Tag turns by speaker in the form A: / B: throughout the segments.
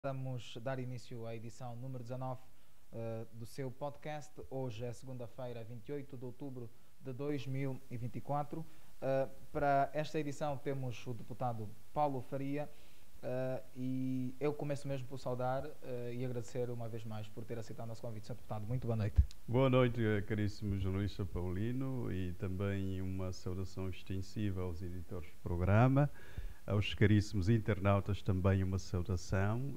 A: Vamos dar início à edição número 19 do seu podcast. Hoje é segunda-feira, 28 de outubro de 2024. Para esta edição temos o deputado Paulo Faria e eu começo mesmo por saudar e agradecer uma vez mais por ter aceitado o nosso convite. Senhor deputado, muito boa noite.
B: Boa noite, caríssimo jornalista Paulino, e também uma saudação extensiva aos editores do programa. Aos caríssimos internautas também uma saudação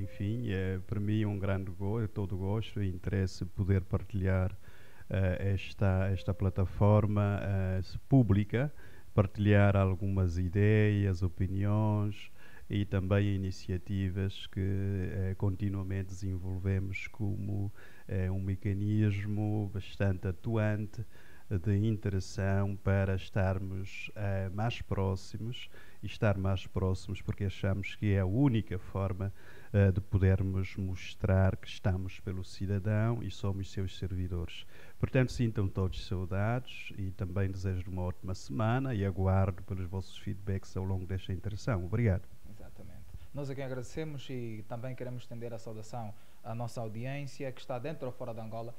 B: enfim, é para mim um grande gosto, todo gosto e interesse poder partilhar esta plataforma pública, partilhar algumas ideias, opiniões e também iniciativas que continuamente desenvolvemos como um mecanismo bastante atuante de interação para estarmos mais próximos e estar mais próximos porque achamos que é a única forma de podermos mostrar que estamos pelo cidadão e somos seus servidores. Portanto, sintam todos saudades e também desejo uma ótima semana e aguardo pelos vossos feedbacks ao longo desta interação. Obrigado.
A: Exatamente. Nós aqui agradecemos e também queremos estender a saudação à nossa audiência que está dentro ou fora de Angola.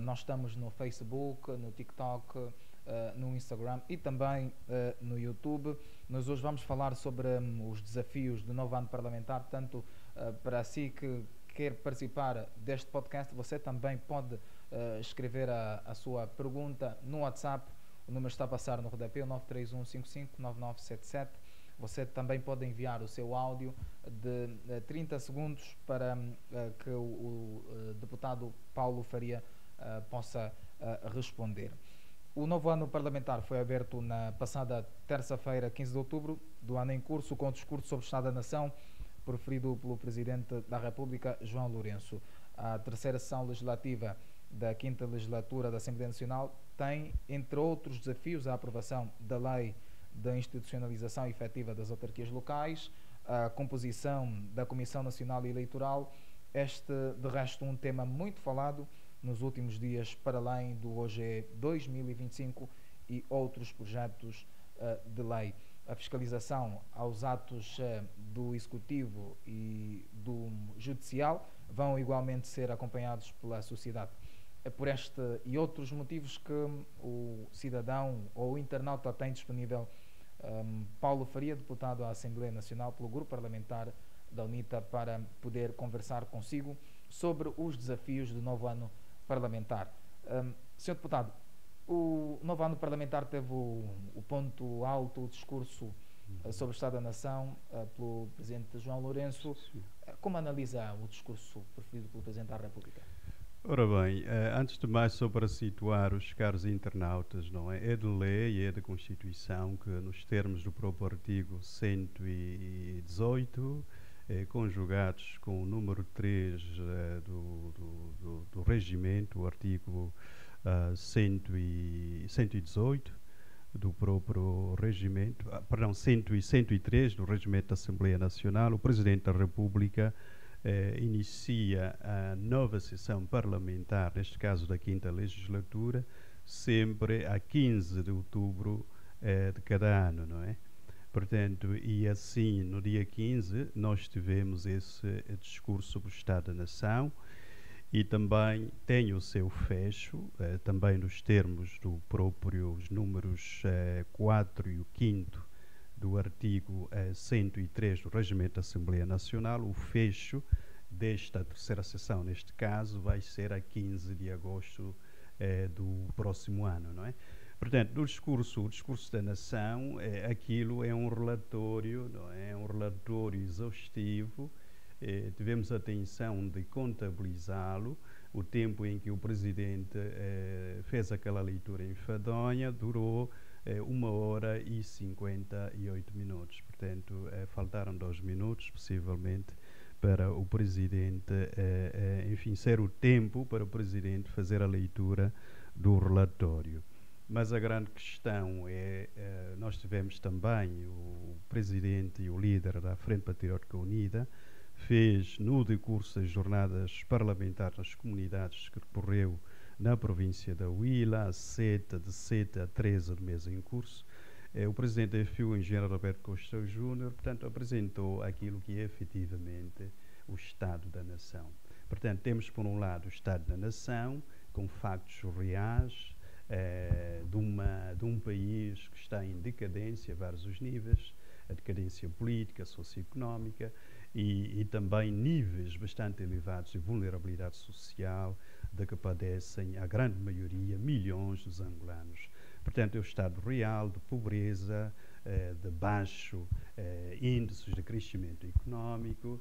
A: Nós estamos no Facebook, no TikTok, no Instagram e também no YouTube. Nós hoje vamos falar sobre os desafios do novo ano parlamentar, tanto para si que quer participar deste podcast, você também pode escrever a sua pergunta no WhatsApp. O número está a passar no rodapé, 931559977. Você também pode enviar o seu áudio de 30 segundos para que o deputado Paulo Faria possa responder. O novo ano parlamentar foi aberto na passada terça-feira, 15 de outubro, do ano em curso, com o discurso sobre o Estado da Nação, proferido pelo Presidente da República, João Lourenço. A terceira sessão legislativa da 5ª Legislatura da Assembleia Nacional tem, entre outros desafios, a aprovação da Lei da institucionalização efetiva das autarquias locais, a composição da Comissão Nacional Eleitoral. Este, de resto, um tema muito falado nos últimos dias, para além do OGE 2025 e outros projetos de lei. A fiscalização aos atos do Executivo e do Judicial vão igualmente ser acompanhados pela sociedade. É por este e outros motivos que o cidadão ou o internauta tem disponível Paulo Faria, deputado à Assembleia Nacional pelo Grupo Parlamentar da UNITA, para poder conversar consigo sobre os desafios do novo ano parlamentar. Senhor deputado, o novo ano parlamentar teve o ponto alto, o discurso sobre o Estado da Nação pelo Presidente João Lourenço. Como analisa o discurso preferido pelo Presidente da República?
B: Ora bem, antes de mais, só para situar os caros internautas, não é? É de lei, é da Constituição que, nos termos do próprio artigo 118, conjugados com o número 3 do regimento, o artigo 118 do próprio regimento, perdão, 103 do regimento da Assembleia Nacional, o Presidente da República inicia a nova sessão parlamentar, neste caso da 5ª Legislatura, sempre a 15 de outubro de cada ano, não é? Portanto, e assim, no dia 15, nós tivemos esse discurso sobre o Estado da Nação e também tem o seu fecho, também nos termos do próprio, os números 4 e o 5º do artigo 103 do Regimento da Assembleia Nacional. O fecho desta terceira sessão, neste caso, vai ser a 15 de agosto do próximo ano, não é? Portanto, o discurso da Nação, aquilo é um relatório, não é? É um relatório exaustivo. Tivemos a atenção de contabilizá-lo. O tempo em que o Presidente fez aquela leitura enfadonha durou 1 hora e 58 minutos. Portanto, faltaram 2 minutos, possivelmente, para o Presidente, enfim, ser o tempo para o Presidente fazer a leitura do relatório. Mas a grande questão é, nós tivemos também o Presidente e o líder da Frente Patriótica Unida, fez no decurso das jornadas parlamentares nas comunidades que decorreu na província da Huila, de 7 a 13 do mês em curso. O Presidente da FIU, o engenheiro Roberto Costa Júnior, portanto, apresentou aquilo que é efetivamente Estado da Nação. Portanto, temos por um lado o Estado da Nação, com factos reais, de um país que está em decadência a vários os níveis, a decadência política, socioeconómica e também níveis bastante elevados de vulnerabilidade social de que padecem a grande maioria, milhões dos angolanos. Portanto, é o estado real de pobreza, de baixo índices de crescimento económico,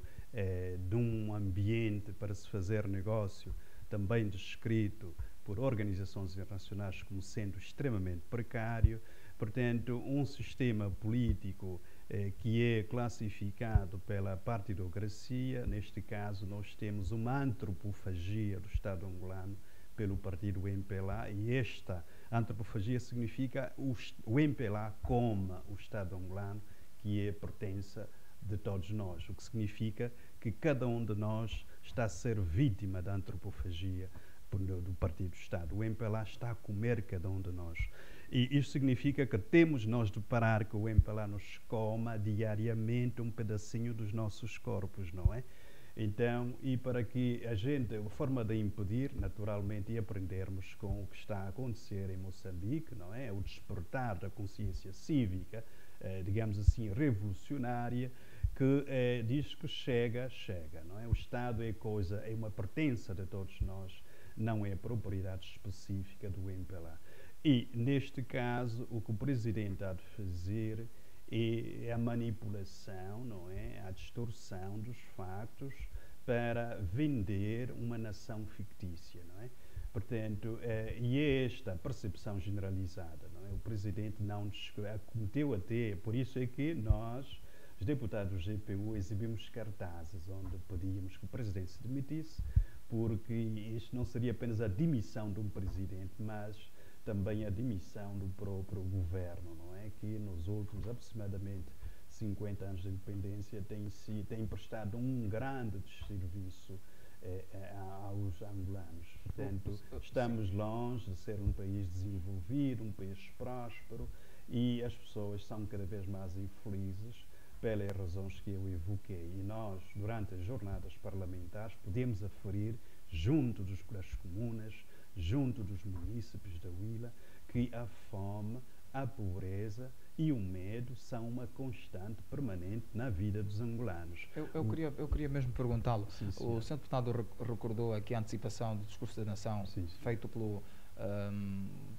B: de um ambiente para se fazer negócio também descrito por organizações internacionais como sendo extremamente precário. Portanto, um sistema político que é classificado pela partidocracia. Neste caso, nós temos uma antropofagia do Estado angolano pelo partido MPLA, e esta antropofagia significa o MPLA como o Estado angolano, que é pertença de todos nós, o que significa que cada um de nós está a ser vítima da antropofagia do Partido do Estado. O MPLA está a comer cada um de nós. E isso significa que temos nós de parar que o MPLA nos coma diariamente um pedacinho dos nossos corpos, não é? Então, e para que a forma de impedir, naturalmente, e aprendermos com o que está a acontecer em Moçambique, não é? O despertar da consciência cívica, digamos assim, revolucionária, que diz que chega, não é? O Estado é uma pertença de todos nós, não é propriedade específica do MPLA. E, neste caso, o que o Presidente há de fazer é a manipulação, não é? A distorção dos factos para vender uma nação fictícia, não é? Portanto, e é esta percepção generalizada, não é? O Presidente não cometeu até, por isso é que nós, os deputados do GPU, exibimos cartazes onde pedíamos que o Presidente se demitisse, porque isto não seria apenas a demissão de um Presidente, mas também a demissão do próprio governo, não é? Que nos últimos aproximadamente 50 anos de independência tem prestado um grande serviço aos angolanos. Portanto, estamos longe de ser um país desenvolvido, um país próspero, e as pessoas são cada vez mais infelizes pelas razões que eu evoquei. E nós, durante as jornadas parlamentares, podemos aferir, junto das comunas, junto dos munícipes da Huila, que a fome, a pobreza e o medo são uma constante permanente na vida dos angolanos.
A: Eu queria mesmo perguntá-lo. O Sr. Deputado recordou aqui a antecipação do discurso da nação feito pelo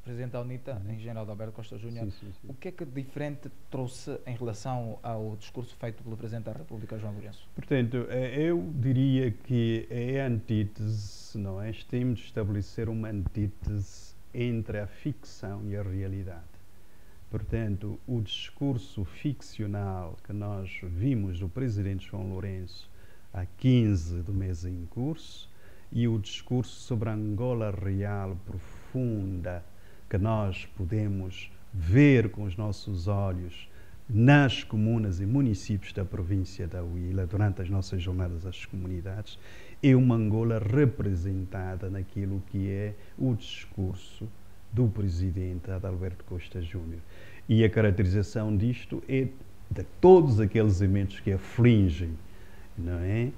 A: Presidente da UNITA, Engenheiro Adalberto Costa Júnior. O que é que diferente trouxe em relação ao discurso feito pelo Presidente da República, João Lourenço?
B: Portanto, eu diria que é a antítese, não é? Temos de estabelecer uma antítese entre a ficção e a realidade. Portanto, o discurso ficcional que nós vimos do Presidente João Lourenço a 15 do mês em curso e o discurso sobre a Angola real profunda que nós podemos ver com os nossos olhos nas comunas e municípios da província da Huila durante as nossas jornadas às comunidades, é uma Angola representada naquilo que é o discurso do Presidente Adalberto Costa Júnior. E a caracterização disto é de todos aqueles elementos que afligem, não é?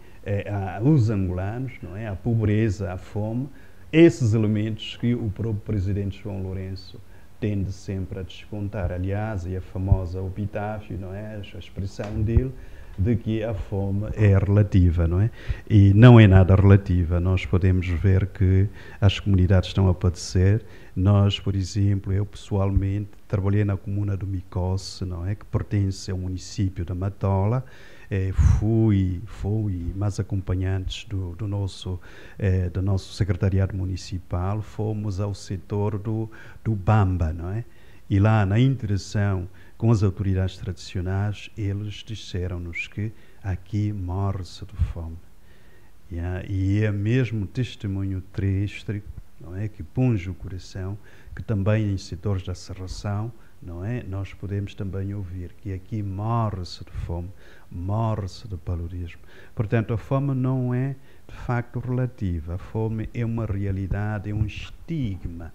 B: Os angolanos, não é? A pobreza, a fome, esses elementos que o próprio Presidente João Lourenço tende sempre a descontar. Aliás, e a famosa epitáfio, não é? A expressão dele de que a fome é relativa, não é? E não é nada relativa. Nós podemos ver que as comunidades estão a padecer. Nós, por exemplo, eu pessoalmente trabalhei na comuna do Micosse, não é? Que pertence ao município da Matola. Fui mais acompanhantes do nosso secretariado municipal, fomos ao setor do Bamba, não é? E lá, na interação com as autoridades tradicionais, eles disseram-nos que aqui morre-se de fome. E é mesmo testemunho triste, não é? Que punge o coração, que também em setores da serração, não é? Nós podemos também ouvir que aqui morre-se de fome, morre-se de paludismo. Portanto, a fome não é de facto relativa. A fome é uma realidade, é um estigma,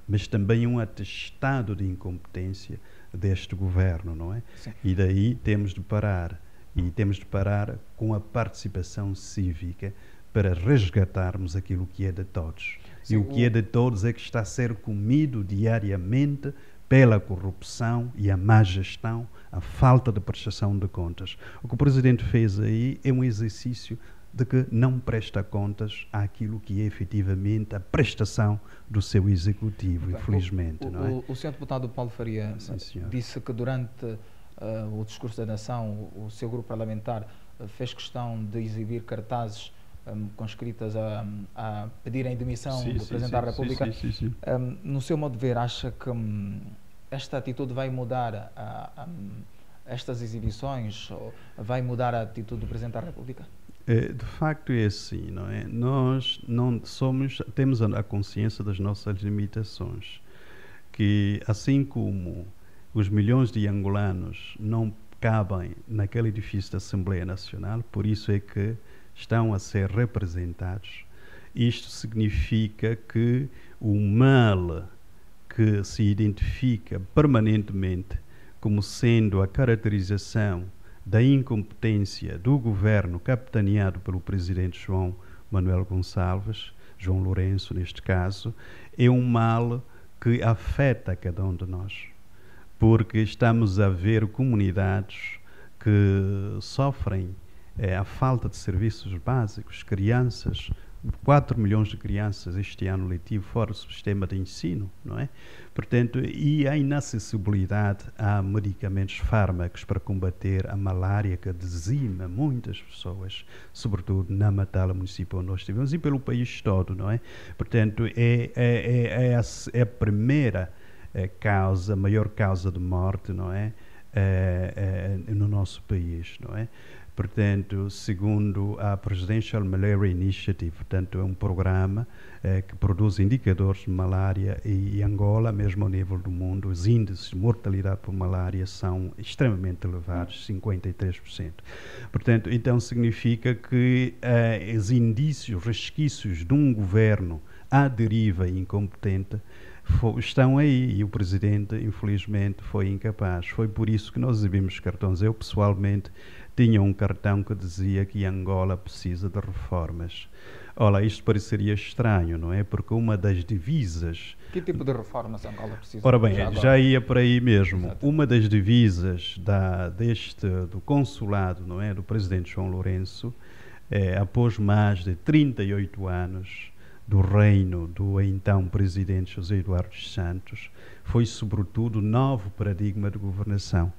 B: mas também um atestado de incompetência deste governo, não é? Sim. E daí temos de parar e temos de parar com a participação cívica para resgatarmos aquilo que é de todos. Sim, e o que é de todos é que está a ser comido diariamente pela corrupção e a má gestão, a falta de prestação de contas. O que o Presidente fez aí é um exercício de que não presta contas àquilo que é efetivamente a prestação do seu Executivo, infelizmente. Não é?
A: O Sr. Deputado Paulo Faria disse que durante o discurso da nação, o seu grupo parlamentar fez questão de exibir cartazes com escritas a pedirem demissão do Presidente da República. No seu modo de ver, acha que esta atitude vai mudar estas exibições, ou vai mudar a atitude do Presidente da República?
B: De facto é assim, não é? Nós não temos a consciência das nossas limitações, que assim como os milhões de angolanos não cabem naquele edifício da Assembleia Nacional, por isso é que estão a ser representados. Isto significa que o mal que se identifica permanentemente como sendo a caracterização da incompetência do governo capitaneado pelo presidente João Manuel Gonçalves, João Lourenço neste caso, é um mal que afeta cada um de nós, porque estamos a ver comunidades que sofrem a falta de serviços básicos, crianças, 4 milhões de crianças este ano letivo fora do sistema de ensino, não é? Portanto, e a inacessibilidade a medicamentos, fármacos para combater a malária que dizima muitas pessoas, sobretudo na Matala municipal onde nós estivemos e pelo país todo, não é? Portanto, é a primeira causa, a maior causa de morte, não é? No nosso país, não é? Portanto, segundo a Presidential Malaria Initiative, portanto, é um programa que produz indicadores de malária e Angola, mesmo ao nível do mundo, os índices de mortalidade por malária são extremamente elevados, 53%. Portanto, então significa que os indícios, resquícios de um governo à deriva e incompetente estão aí e o Presidente, infelizmente, foi incapaz. Foi por isso que nós exibimos cartões. Eu, pessoalmente, tinha um cartão que dizia que Angola precisa de reformas. Olha, isto pareceria estranho, não é? Porque uma das divisas...
A: Que tipo de reformas Angola precisa?
B: Ora bem, já ia por aí mesmo. Exato. Uma das divisas do consulado, não é? Do Presidente João Lourenço, após mais de 38 anos do reino do então Presidente José Eduardo dos Santos, foi sobretudo o novo paradigma de governação.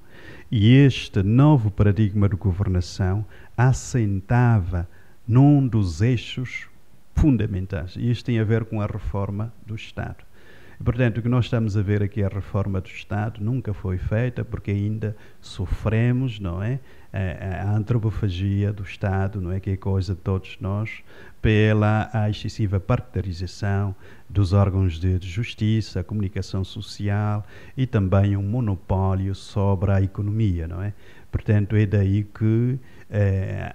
B: E este novo paradigma de governação assentava num dos eixos fundamentais. E isto tem a ver com a reforma do Estado. Portanto, o que nós estamos a ver aqui, a reforma do Estado, nunca foi feita porque ainda sofremos, não é? A antropofagia do Estado, não é? Que é coisa de todos nós, pela excessiva partidarização dos órgãos de justiça, comunicação social e também um monopólio sobre a economia, não é? Portanto, é daí que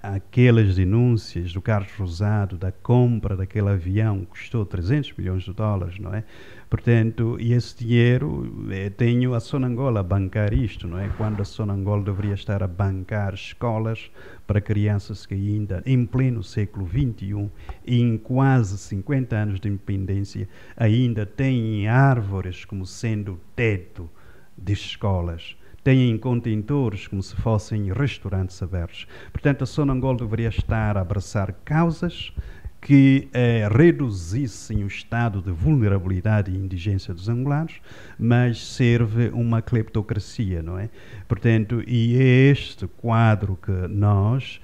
B: aquelas denúncias do Carlos Rosado, da compra daquele avião que custou 300 milhões de dólares, não é? Portanto, e esse dinheiro, tenho a Sonangol a bancar isto, não é? Quando a Sonangol deveria estar a bancar escolas para crianças que ainda, em pleno século XXI, e em quase 50 anos de independência, ainda têm árvores como sendo teto de escolas. Têm contentores como se fossem restaurantes abertos. Portanto, a Sonangol deveria estar a abraçar causas que reduzissem o estado de vulnerabilidade e indigência dos angolanos, mas serve uma cleptocracia, não é? Portanto, e é este quadro que nós,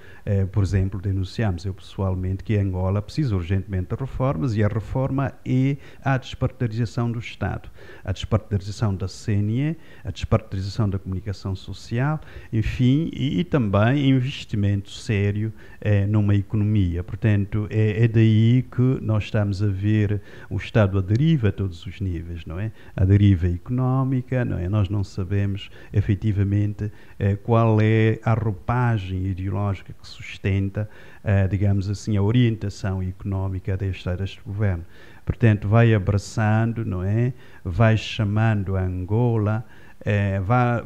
B: por exemplo, denunciamos, eu pessoalmente, que Angola precisa urgentemente de reformas, e a reforma é a despartidarização do Estado, a despartidarização da CNE, a despartidarização da comunicação social, enfim, e também investimento sério numa economia. Portanto, é daí que nós estamos a ver o Estado à deriva a todos os níveis, não é? A deriva económica, não é? Nós não sabemos efetivamente qual é a roupagem ideológica que sustenta, digamos assim, a orientação económica deste governo. Portanto, vai abraçando, não é? Vai chamando a Angola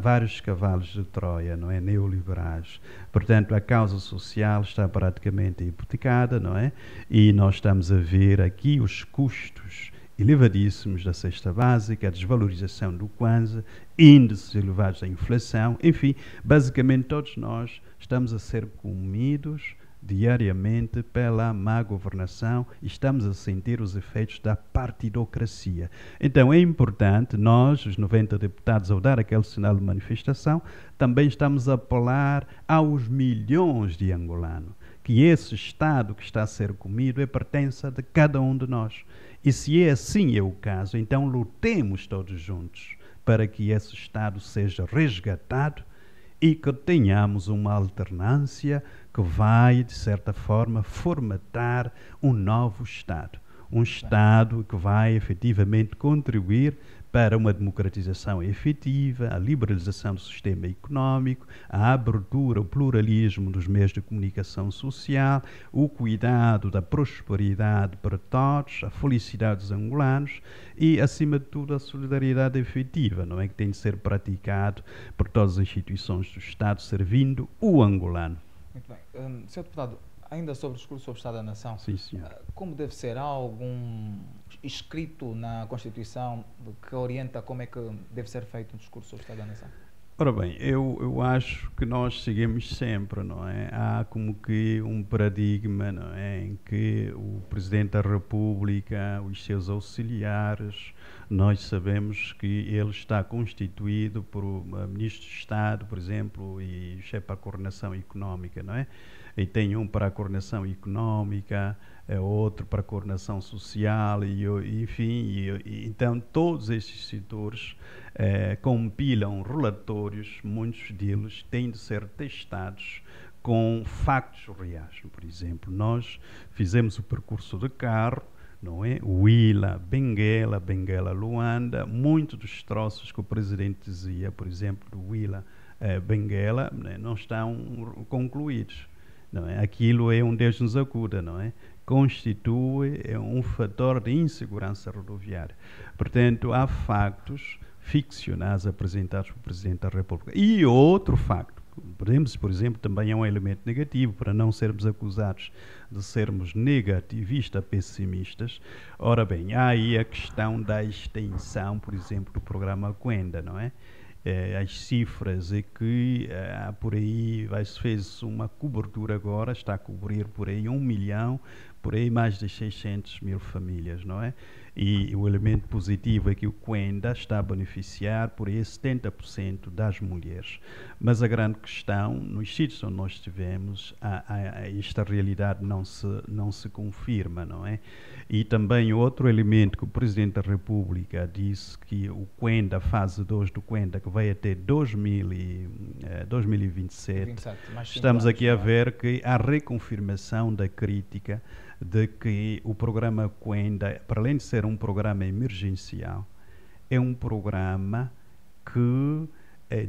B: vários cavalos de Troia, não é, neoliberais. Portanto, a causa social está praticamente hipotecada, não é? E nós estamos a ver aqui os custos elevadíssimos da cesta básica, a desvalorização do Kwanza, índices elevados da inflação, enfim, basicamente todos nós estamos a ser comidos diariamente pela má governação e estamos a sentir os efeitos da partidocracia. Então é importante, nós, os 90 deputados, ao dar aquele sinal de manifestação, também estamos a apelar aos milhões de angolanos, que esse Estado que está a ser comido é pertença de cada um de nós. E se é assim o caso, então lutemos todos juntos para que esse Estado seja resgatado e que tenhamos uma alternância que vai, de certa forma, formatar um novo Estado. Um Estado que vai efetivamente contribuir para uma democratização efetiva, a liberalização do sistema económico, a abertura, o pluralismo dos meios de comunicação social, o cuidado da prosperidade para todos, a felicidade dos angolanos e, acima de tudo, a solidariedade efetiva, não é, que tem de ser praticado por todas as instituições do Estado, servindo o angolano.
A: Muito bem. Sr. Deputado, ainda sobre o discurso sobre o Estado da Nação,
B: sim, senhor.
A: Como deve ser? Há algum escrito na Constituição que orienta como é que deve ser feito um discurso sobre o Estado da Nação?
B: Ora bem, eu acho que nós seguimos sempre, não é? Há como que um paradigma, não é, em que o Presidente da República, os seus auxiliares, nós sabemos que ele está constituído por Ministro de Estado, por exemplo, e chefe para a coordenação económica, não é? E tem um para a coordenação económica, outro para a coordenação social, enfim, então todos estes setores compilam relatórios, muitos deles têm de ser testados com factos reais. Por exemplo, nós fizemos o percurso de carro, não é? Huila, Benguela, Luanda, muitos dos troços que o Presidente dizia, por exemplo, do Huila, Benguela, né, não estão concluídos. Não é? Aquilo é um Deus nos acuda, não é? Constitui um fator de insegurança rodoviária. Portanto, há factos ficcionais apresentados pelo Presidente da República. E outro facto, por exemplo, também é um elemento negativo, para não sermos acusados de sermos negativistas, pessimistas. Ora bem, há aí a questão da extensão, por exemplo, do programa Kwenda, não é? As cifras é que por aí fez uma cobertura agora, está a cobrir por aí 1 milhão, por aí mais de 600 mil famílias, não é? E o elemento positivo é que o Kwenda está a beneficiar por aí 70% das mulheres. Mas a grande questão, nos sítios onde nós estivemos, esta realidade não se confirma, não é? E também outro elemento que o Presidente da República disse que o Kwenda, a fase 2 do Kwenda, que vai até 2027, estamos aqui a ver que há reconfirmação da crítica de que o programa Kwenda, para além de ser um programa emergencial, é um programa que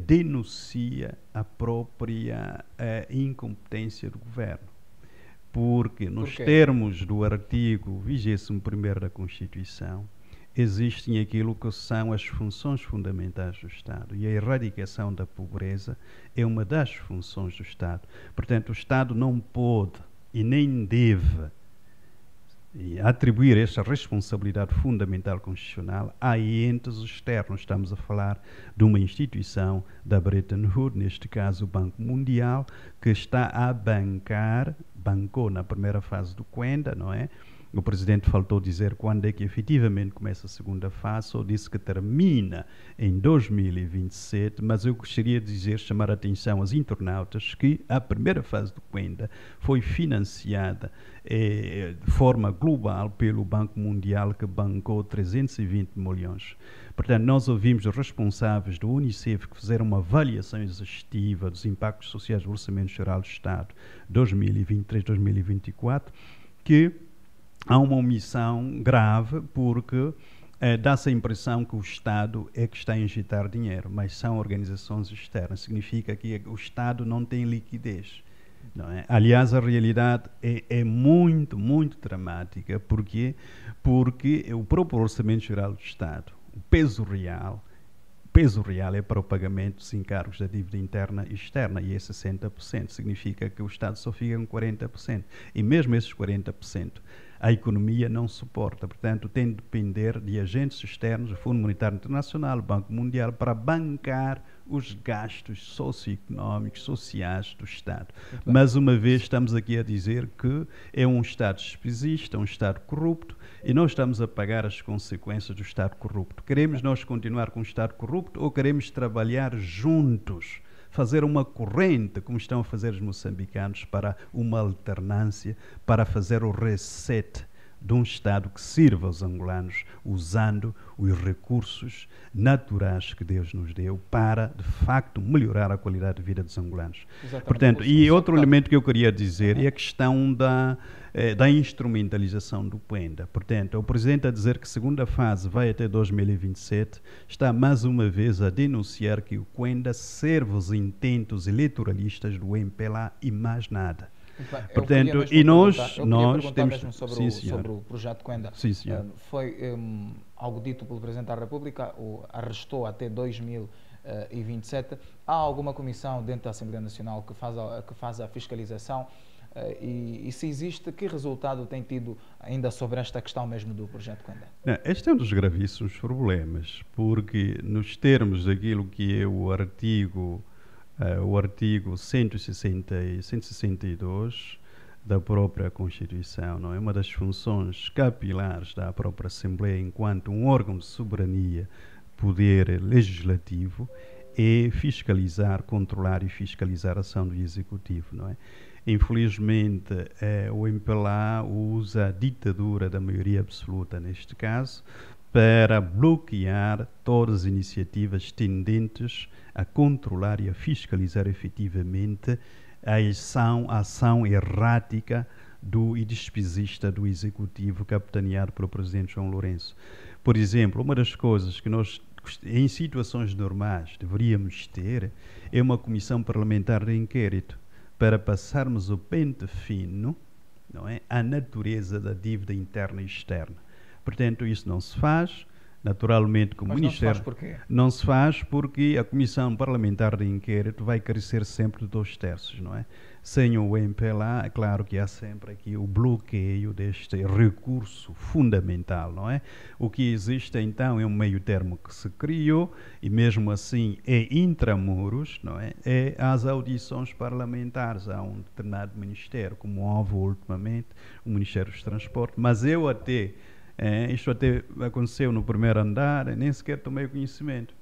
B: denuncia a própria incompetência do governo. Porque nos termos do artigo 21º da Constituição, existem aquilo que são as funções fundamentais do Estado. E a erradicação da pobreza é uma das funções do Estado. Portanto, o Estado não pode e nem deve atribuir esta responsabilidade fundamental constitucional a entes externos. Estamos a falar de uma instituição da Bretton Woods, neste caso o Banco Mundial, que está a bancou na primeira fase do Kwenda, não é? O Presidente faltou dizer quando é que efetivamente começa a segunda fase, ou disse que termina em 2027, mas eu gostaria de dizer, chamar a atenção aos internautas, que a primeira fase do Kwenda foi financiada de forma global pelo Banco Mundial, que bancou 320 milhões. Portanto, nós ouvimos os responsáveis do Unicef que fizeram uma avaliação exaustiva dos impactos sociais do Orçamento Geral do Estado 2023-2024, que há uma omissão grave, porque dá-se a impressão que o Estado é que está a injetar dinheiro, mas são organizações externas. Significa que o Estado não tem liquidez. Não é? Aliás, a realidade é muito, muito dramática. Porque o próprio Orçamento Geral do Estado, o peso real, peso real é para o pagamento dos encargos da dívida interna e externa, e é 60%. Significa que o Estado só fica com 40%. E mesmo esses 40%, a economia não suporta. Portanto, tem de depender de agentes externos, o Fundo Monetário Internacional, o Banco Mundial, para bancar os gastos socioeconómicos, sociais do Estado. Mas, uma vez, estamos aqui a dizer que é um Estado despesista, um Estado corrupto, e nós estamos a pagar as consequências do Estado corrupto. Queremos nós continuar com o Estado corrupto ou queremos trabalhar juntos, fazer uma corrente, como estão a fazer os moçambicanos, para uma alternância, para fazer o reset de um Estado que sirva aos angolanos, usando os recursos naturais que Deus nos deu para, de facto, melhorar a qualidade de vida dos angolanos. Exatamente. Portanto, e outro elemento que eu queria dizer é a questão da instrumentalização do Cuenda. Portanto, o Presidente a dizer que a segunda fase vai até 2027, está mais uma vez a denunciar que o Cuenda serve os intentos eleitoralistas do MPLA e mais nada. Portanto, e nós temos
A: mesmo sobre o projeto Cuenda.
B: Sim, senhor.
A: Foi algo dito pelo Presidente da República, arrestou até 2027. Há alguma comissão dentro da Assembleia Nacional que faz a fiscalização? E se existe, que resultado tem tido ainda sobre esta questão mesmo do projeto Cuenda?
B: Este é um dos gravíssimos problemas, porque nos termos daquilo que é o artigo 162 da própria Constituição, não é? Uma das funções capilares da própria Assembleia, enquanto um órgão de soberania, poder legislativo, é fiscalizar, controlar e fiscalizar a ação do Executivo, não é? Infelizmente, o MPLA usa a ditadura da maioria absoluta, neste caso, para bloquear todas as iniciativas tendentes a controlar e a fiscalizar efetivamente a ação errática e despesista do Executivo, capitaneado pelo Presidente João Lourenço. Por exemplo, uma das coisas que nós, em situações normais, deveríamos ter é uma comissão parlamentar de inquérito para passarmos o pente fino, não é, à natureza da dívida interna e externa. Portanto, isso não se faz, naturalmente, como Ministério...
A: Não se faz porquê?
B: Não se faz porque a Comissão Parlamentar de Inquérito vai carecer sempre de 2/3, não é? Sem o MPLA, é claro que há sempre aqui o bloqueio deste recurso fundamental, não é? O que existe, então, é um meio termo que se criou, e mesmo assim é intramuros, não é? É as audições parlamentares a um determinado ministério, como houve ultimamente, o Ministério dos Transportes, mas eu até... isto até aconteceu no primeiro andar, nem sequer tomei conhecimento.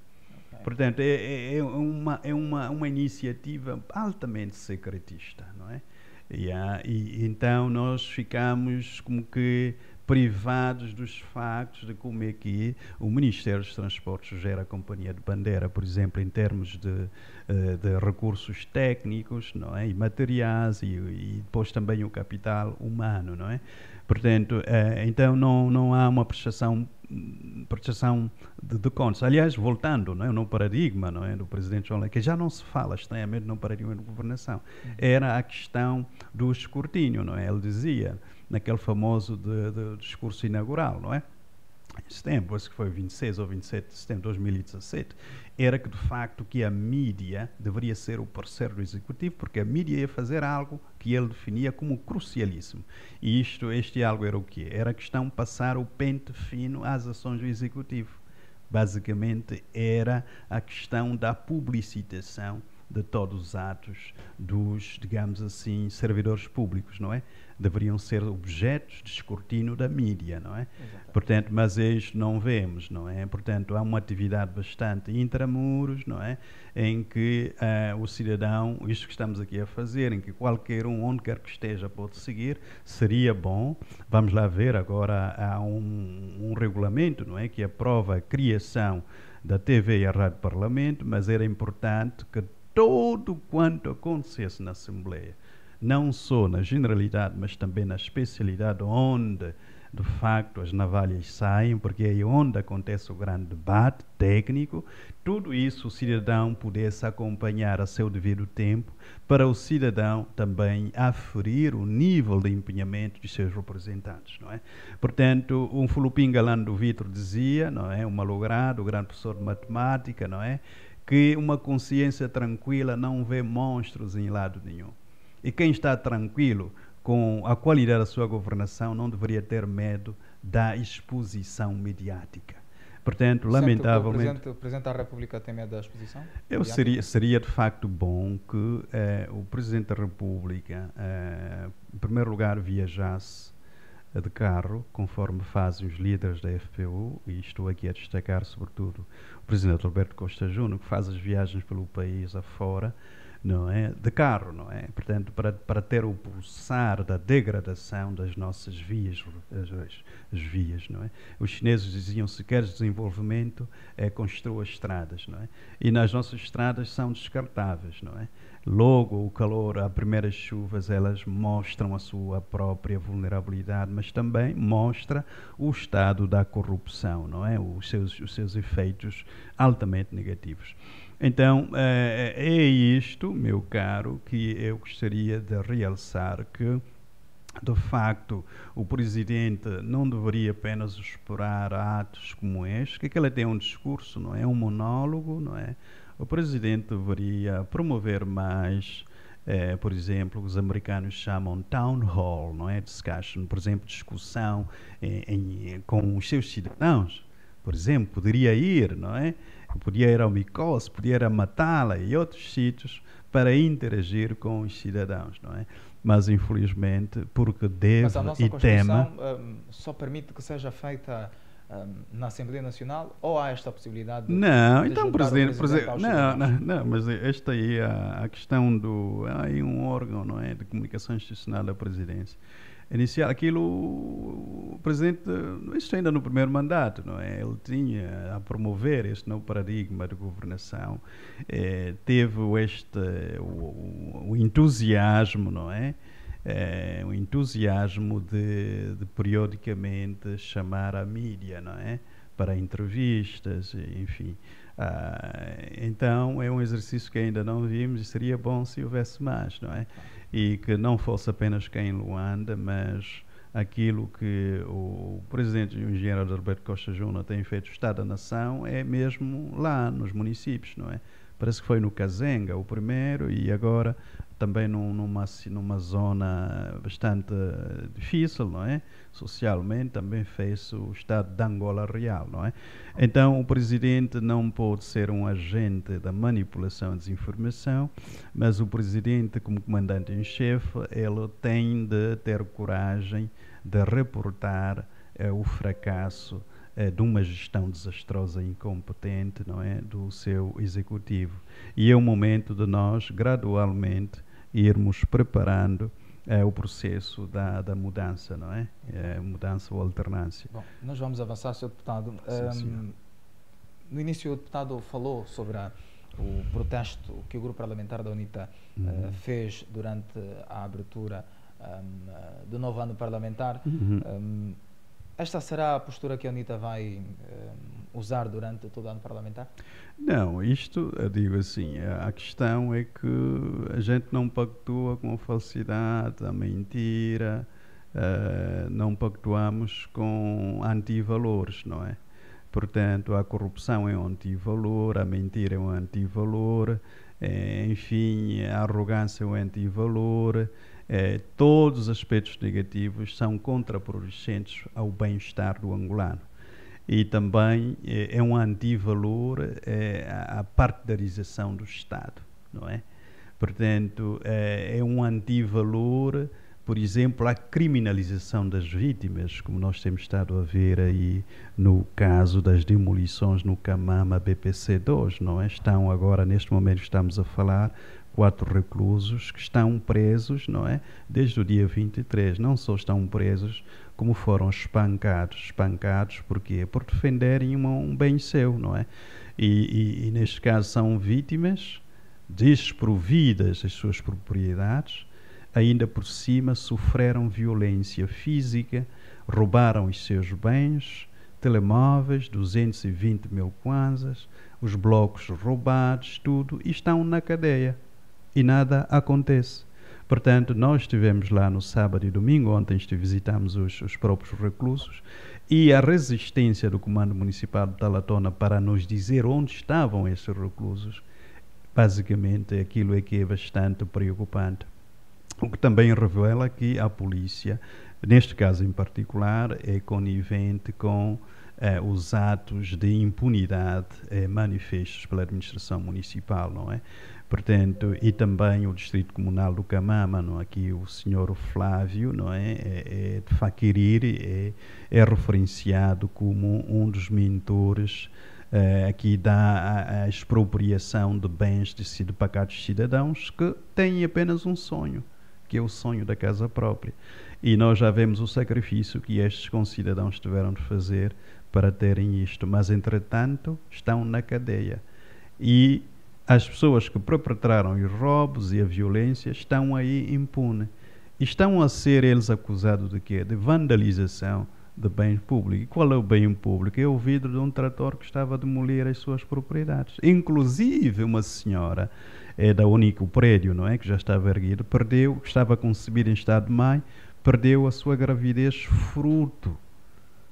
B: Okay. Portanto, é uma iniciativa altamente secretista, não é? E então nós ficamos como que privados dos factos de como é que o Ministério dos Transportes gera a Companhia de Bandeira, por exemplo, em termos de recursos técnicos, não é? E materiais, e depois também o capital humano, não é? Portanto, então não há uma prestação de contas. Aliás, voltando, não é, no paradigma, não é, do Presidente João Lourenço, que já não se fala estranhamente no paradigma de governação, era a questão do escrutínio, não é? Ele dizia, naquele famoso discurso inaugural, não é? Em setembro, acho que foi 26 ou 27 de setembro de 2017, era que, de facto, que a mídia deveria ser o parceiro do Executivo, porque a mídia ia fazer algo que ele definia como crucialíssimo. E este algo era o quê? Era a questão de passar o pente fino às ações do Executivo. Basicamente, era a questão da publicitação de todos os atos dos, digamos assim, servidores públicos, não é? Deveriam ser objetos de escrutínio da mídia, não é? Exatamente. Portanto, mas isto não vemos, não é? Portanto, há uma atividade bastante intramuros, não é? Em que o cidadão, isto que estamos aqui a fazer, em que qualquer onde quer que esteja, pode seguir, seria bom. Vamos lá ver, agora há um regulamento, não é? Que aprova a criação da TV e a Rádio Parlamento, mas era importante que tudo quanto acontecesse na Assembleia, não só na generalidade, mas também na especialidade onde de facto as navalhas saem, porque é aí onde acontece o grande debate técnico. Tudo isso o cidadão pudesse acompanhar a seu devido tempo, para o cidadão também aferir o nível de empenhamento dos seus representantes, não é? Portanto, um Filipim Galando Vitor dizia, não é, um malogrado, o grande professor de matemática, não é, que uma consciência tranquila não vê monstros em lado nenhum. E quem está tranquilo com a qualidade da sua governação não deveria ter medo da exposição mediática. Portanto, lamentavelmente...
A: O Presidente da República tem medo da exposição?
B: Seria de facto bom que o Presidente da República, em primeiro lugar, viajasse de carro, conforme fazem os líderes da FPU, e estou aqui a destacar sobretudo o Presidente Alberto Costa Júnior, que faz as viagens pelo país afora, não é? De carro, não é? Portanto, para ter o pulsar da degradação das nossas vias, as vias, não é? Os chineses diziam, se queres desenvolvimento, construa estradas, não é? E nas nossas estradas são descartáveis, não é? Logo, o calor, as primeiras chuvas, elas mostram a sua própria vulnerabilidade, mas também mostra o estado da corrupção, não é? Os seus efeitos altamente negativos. Então, é isto, meu caro, que eu gostaria de realçar, que, de facto, o Presidente não deveria apenas explorar atos como este, que ele tem um discurso, não é? Um monólogo, não é? O Presidente deveria promover mais, por exemplo, os americanos chamam town hall, não é? Discussion, por exemplo, discussão com os seus cidadãos. Por exemplo, poderia ir, não é? Podia ir ao Micos, podia ir a Matala e outros sítios para interagir com os cidadãos, não é? Mas, infelizmente, porque deve
A: Mas a nossa
B: e tema...
A: só permite que seja feita na Assembleia Nacional, ou há esta possibilidade
B: não,
A: de
B: então,
A: Presidente
B: não, mas esta aí é a questão do... Há aí um órgão, não é? De comunicação institucional da Presidência. Iniciar aquilo, o Presidente, isso ainda no primeiro mandato, não é? Ele tinha a promover este novo paradigma de governação, teve o entusiasmo, não é? O entusiasmo de periodicamente chamar a mídia, não é? Para entrevistas, enfim. Então é um exercício que ainda não vimos e seria bom se houvesse mais, não é? E que não fosse apenas cá em Luanda, mas aquilo que o Presidente e o Engenheiro Alberto Costa Júnior tem feito, o Estado da Nação, é mesmo lá nos municípios, não é? Parece que foi no Kazenga o primeiro e agora também numa zona bastante difícil, não é? Socialmente também fez o estado de Angola Real, não é? Então o Presidente não pode ser um agente da manipulação e desinformação, mas o Presidente, como comandante em chefe, ele tem de ter coragem de reportar o fracasso de uma gestão desastrosa e incompetente, não é, do seu executivo. E é o momento de nós, gradualmente, irmos preparando o processo da mudança, não é? Mudança ou alternância.
A: Bom, nós vamos avançar, Sr. Deputado. No início, o deputado falou sobre o protesto que o grupo parlamentar da UNITA fez durante a abertura do novo ano parlamentar. Esta será a postura que a UNITA vai usar durante todo o ano parlamentar?
B: Não, isto, eu digo assim, a questão é que a gente não pactua com a falsidade, a mentira, não pactuamos com antivalores, não é? Portanto, a corrupção é um antivalor, a mentira é um antivalor, enfim, a arrogância é um antivalor. Todos os aspectos negativos são contraproducentes ao bem-estar do angolano. E também é um antivalor a partidarização do Estado, não é? Portanto, é um antivalor, por exemplo, a criminalização das vítimas, como nós temos estado a ver aí no caso das demolições no Camama BPC2, não é? Estão agora, neste momento estamos a falar, 4 reclusos que estão presos, não é? Desde o dia 23, não só estão presos, como foram espancados. Espancados porquê? Por defenderem um bem seu, não é? E neste caso são vítimas desprovidas das suas propriedades, ainda por cima sofreram violência física, roubaram os seus bens, telemóveis, 220 mil kwanzas, os blocos roubados, tudo, e estão na cadeia. E nada acontece. Portanto, nós estivemos lá no sábado e domingo, ontem visitamos os próprios reclusos, e a resistência do Comando Municipal de Talatona para nos dizer onde estavam esses reclusos, basicamente aquilo é que é bastante preocupante. O que também revela que a polícia, neste caso em particular, é conivente com os atos de impunidade manifestos pela administração municipal, não é? Portanto, e também o Distrito Comunal do Camama, não é? Aqui o senhor Flávio, não é? De Faquiriri, é referenciado como um dos mentores aqui da expropriação de bens de pacatos cidadãos que têm apenas um sonho, que é o sonho da casa própria. E nós já vemos o sacrifício que estes concidadãos tiveram de fazer para terem isto, mas entretanto estão na cadeia. E as pessoas que perpetraram os roubos e a violência estão aí impunes. Estão a ser eles acusados de quê? De vandalização de bem público. E qual é o bem público? É o vidro de um trator que estava a demolir as suas propriedades. Inclusive uma senhora da único prédio, não é, que já estava erguido, perdeu, estava concebida em estado de mãe, perdeu a sua gravidez fruto.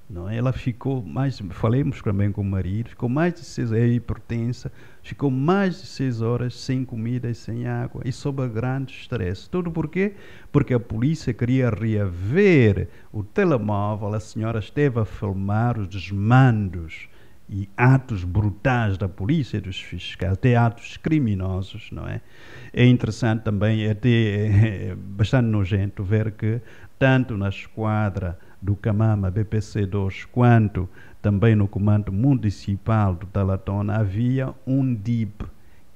B: Não, ela ficou mais, falemos também com o marido, ficou mais de 6 horas, é hipertensa, ficou mais de 6 horas sem comida e sem água e sob grande estresse. Tudo por quê? Porque a polícia queria reaver o telemóvel, a senhora esteve a filmar os desmandos e atos brutais da polícia e dos fiscais, até atos criminosos, não é? É interessante também, é bastante nojento ver que tanto na esquadra do Camama BPC2, quanto também no Comando Municipal do Talatona, havia um DIP,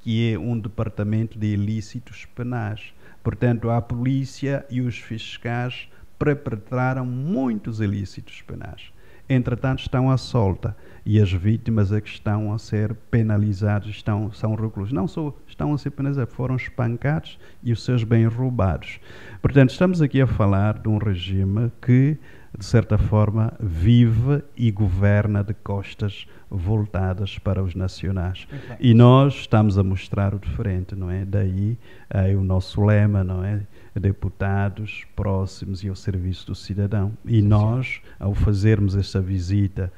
B: que é um Departamento de Ilícitos Penais. Portanto, a polícia e os fiscais perpetraram muitos ilícitos penais. Entretanto, estão à solta e as vítimas é que estão a ser penalizadas, são reclusos. Não só estão a ser penalizados, foram espancados e os seus bens roubados. Portanto, estamos aqui a falar de um regime que, de certa forma, vive e governa de costas voltadas para os nacionais. E nós estamos a mostrar o diferente, não é? Daí o nosso lema, não é? Deputados próximos e ao serviço do cidadão. E nós, ao fazermos esta visita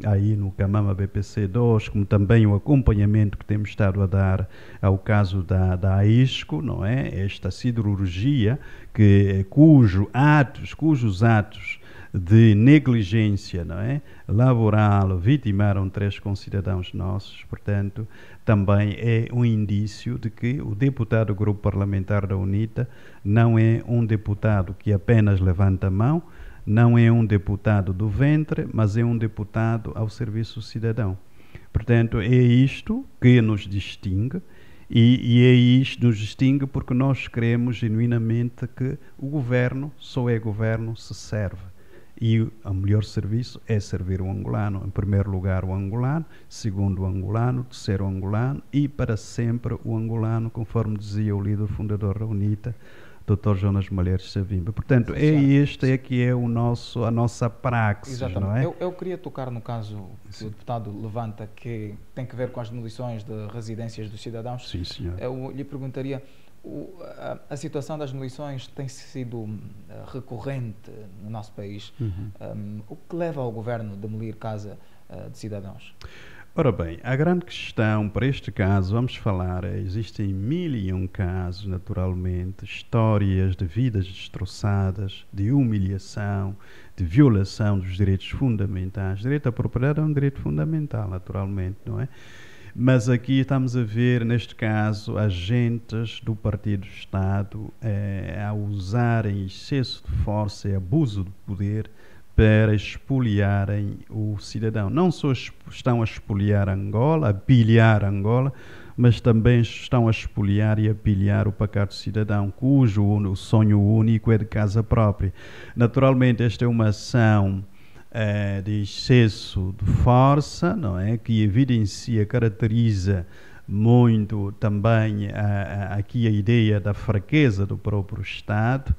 B: aí no Camama BPC2, como também o acompanhamento que temos estado a dar ao caso da AISCO, não é? Esta siderurgia cujos atos de negligência, não é, laboral vitimaram 3 concidadãos nossos. Portanto, também é um indício de que o deputado do grupo parlamentar da UNITA não é um deputado que apenas levanta a mão, não é um deputado do ventre, mas é um deputado ao serviço do cidadão. Portanto, é isto que nos distingue. E é isto que nos distingue porque nós queremos genuinamente que o governo só é governo se serve. E o melhor serviço é servir o angolano. Em primeiro lugar o angolano, segundo o angolano, terceiro o angolano e para sempre o angolano, conforme dizia o líder fundador da UNITA, Dr. Jonas Malheiro Savimba. Portanto, é que é a nossa praxis.
A: Exatamente.
B: Não é?
A: Eu queria tocar no caso que o deputado levanta, que tem que ver com as demolições de residências dos cidadãos.
B: Sim, senhor.
A: Eu lhe perguntaria, a situação das demolições tem sido recorrente no nosso país. O que leva ao governo a demolir casa de cidadãos?
B: Ora bem, a grande questão para este caso, vamos falar, existem 1001 casos, naturalmente, histórias de vidas destroçadas, de humilhação, de violação dos direitos fundamentais. O direito à propriedade é um direito fundamental, naturalmente, não é? Mas aqui estamos a ver, neste caso, agentes do Partido do Estado a usarem excesso de força e abuso de poder para expoliarem o cidadão. Não só estão a expoliar Angola, a pilhar Angola, mas também estão a expoliar e a pilhar o pacato cidadão, cujo o sonho único é de casa própria. Naturalmente, esta é uma ação de excesso de força, não é? Que evidencia, caracteriza muito também aqui a ideia da fraqueza do próprio Estado,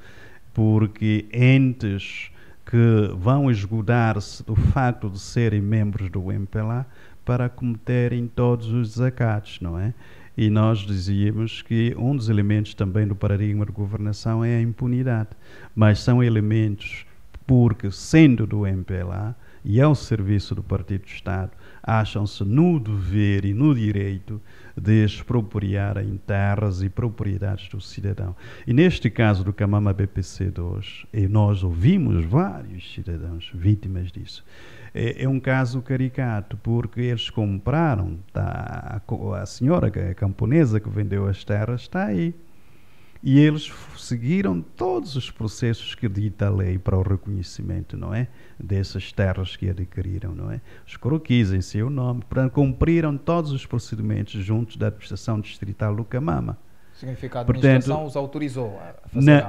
B: porque entes que vão escudar-se do facto de serem membros do MPLA para cometerem todos os desacatos, não é? E nós dizíamos que um dos elementos também do paradigma de governação é a impunidade, mas são elementos porque, sendo do MPLA e ao serviço do Partido do Estado, acham-se no dever e no direito de expropriarem terras e propriedades do cidadão. E neste caso do Camama BPC2, e nós ouvimos vários cidadãos vítimas disso, é um caso caricato, porque eles compraram, a senhora a camponesa que vendeu as terras está aí. E eles seguiram todos os processos que dita a lei para o reconhecimento, não é? Dessas terras que adquiriram, não é? Os croquis em seu nome, portanto, cumpriram todos os procedimentos juntos da administração distrital do Camama.
A: Significa a administração os autorizou a fazer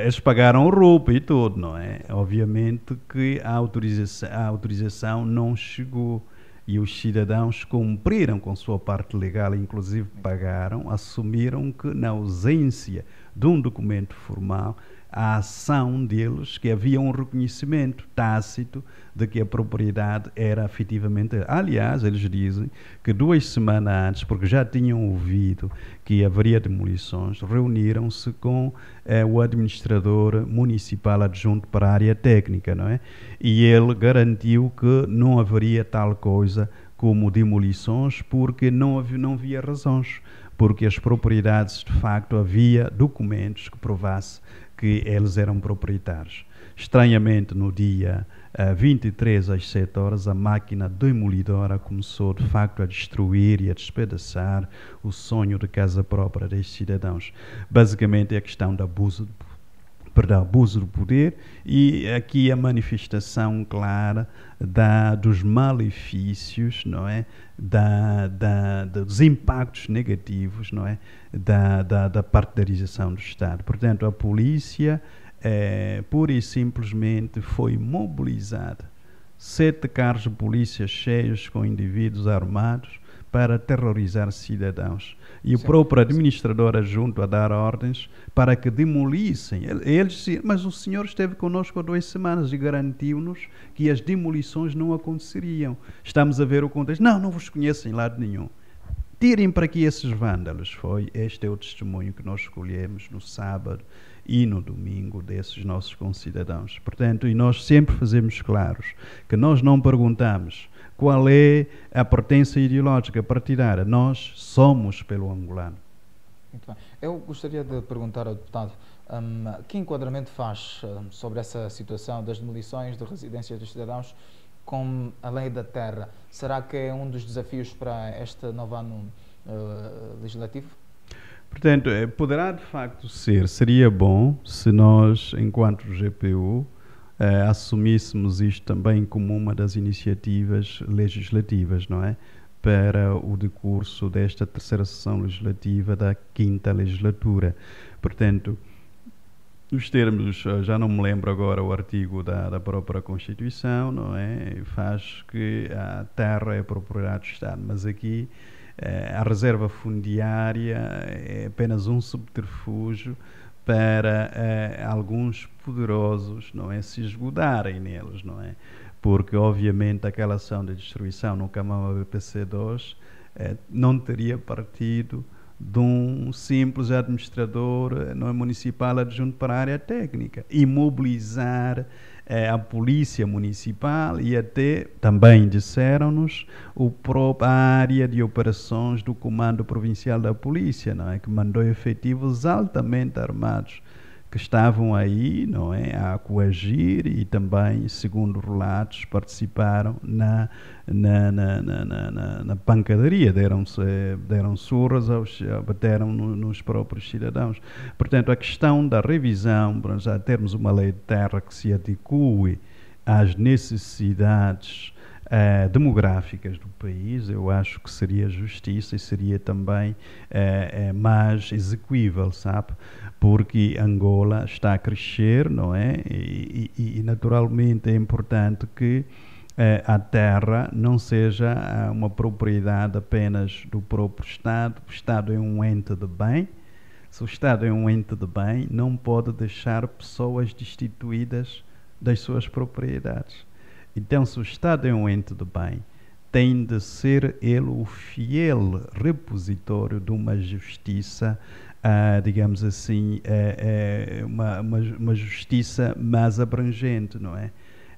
B: eles pagaram o roubo e tudo, não é? Obviamente que a autorização não chegou. E os cidadãos cumpriram com sua parte legal, inclusive pagaram, assumiram que na ausência de um documento formal, a ação deles, que havia um reconhecimento tácito de que a propriedade era efetivamente... Aliás, eles dizem que 2 semanas antes, porque já tinham ouvido que haveria demolições, reuniram-se com o administrador municipal adjunto para a área técnica, não é? E ele garantiu que não haveria tal coisa como demolições, porque não havia razões, porque as propriedades, de facto, havia documentos que provassem que eles eram proprietários. Estranhamente, no dia 23 às 7 horas, a máquina demolidora começou de facto a destruir e a despedaçar o sonho de casa própria destes cidadãos. Basicamente é a questão do abuso do poder, e aqui a manifestação clara dos malefícios, não é? Dos impactos negativos, não é? Da partidarização do Estado. Portanto, a polícia pura e simplesmente foi mobilizada. 7 carros de polícia cheios com indivíduos armados para terrorizar cidadãos. E o próprio administrador adjunto a dar ordens para que demolissem. Eles diziam, mas o senhor esteve conosco há 2 semanas e garantiu-nos que as demolições não aconteceriam. Estamos a ver o contexto. Não vos conheço em lado nenhum. Tirem para aqui esses vândalos. Este é o testemunho que nós escolhemos no sábado e no domingo desses nossos concidadãos. Portanto, e nós sempre fazemos claros que nós não perguntamos qual é a pertença ideológica partidária. Nós somos pelo angolano.
A: Muito bem. Eu gostaria de perguntar ao deputado que enquadramento faz sobre essa situação das demolições de residências dos cidadãos com a lei da terra. Será que é um dos desafios para este novo ano legislativo?
B: Portanto, poderá de facto seria bom se nós, enquanto GPU, assumíssemos isto também como uma das iniciativas legislativas, não é? Para o decurso desta 3ª sessão legislativa da 5ª legislatura. Portanto, os termos, já não me lembro agora o artigo da própria Constituição, não é? Faz que a terra é propriedade do Estado, mas aqui a reserva fundiária é apenas um subterfúgio para alguns poderosos, não é, se escudarem neles, não é? Porque, obviamente, aquela ação de destruição no Camama BPC2 não teria partido de um simples administrador municipal adjunto para a área técnica. E mobilizar a polícia municipal e até, também disseram-nos, a área de operações do Comando Provincial da Polícia, não é? Que mandou efetivos altamente armados que estavam aí, não é, a coagir e também, segundo relatos, participaram na pancadaria, deram surras, bateram nos próprios cidadãos. Portanto, a questão da revisão, para já termos uma lei de terra que se adeque às necessidades demográficas do país, eu acho que seria justiça e seria também mais execuível, sabe? Porque Angola está a crescer, não é? E naturalmente é importante que a terra não seja uma propriedade apenas do próprio Estado. O Estado é um ente de bem. Se o Estado é um ente de bem, não pode deixar pessoas destituídas das suas propriedades. Então, se o Estado é um ente de bem, tem de ser ele o fiel repositório de uma justiça, digamos assim, uma justiça mais abrangente, não é?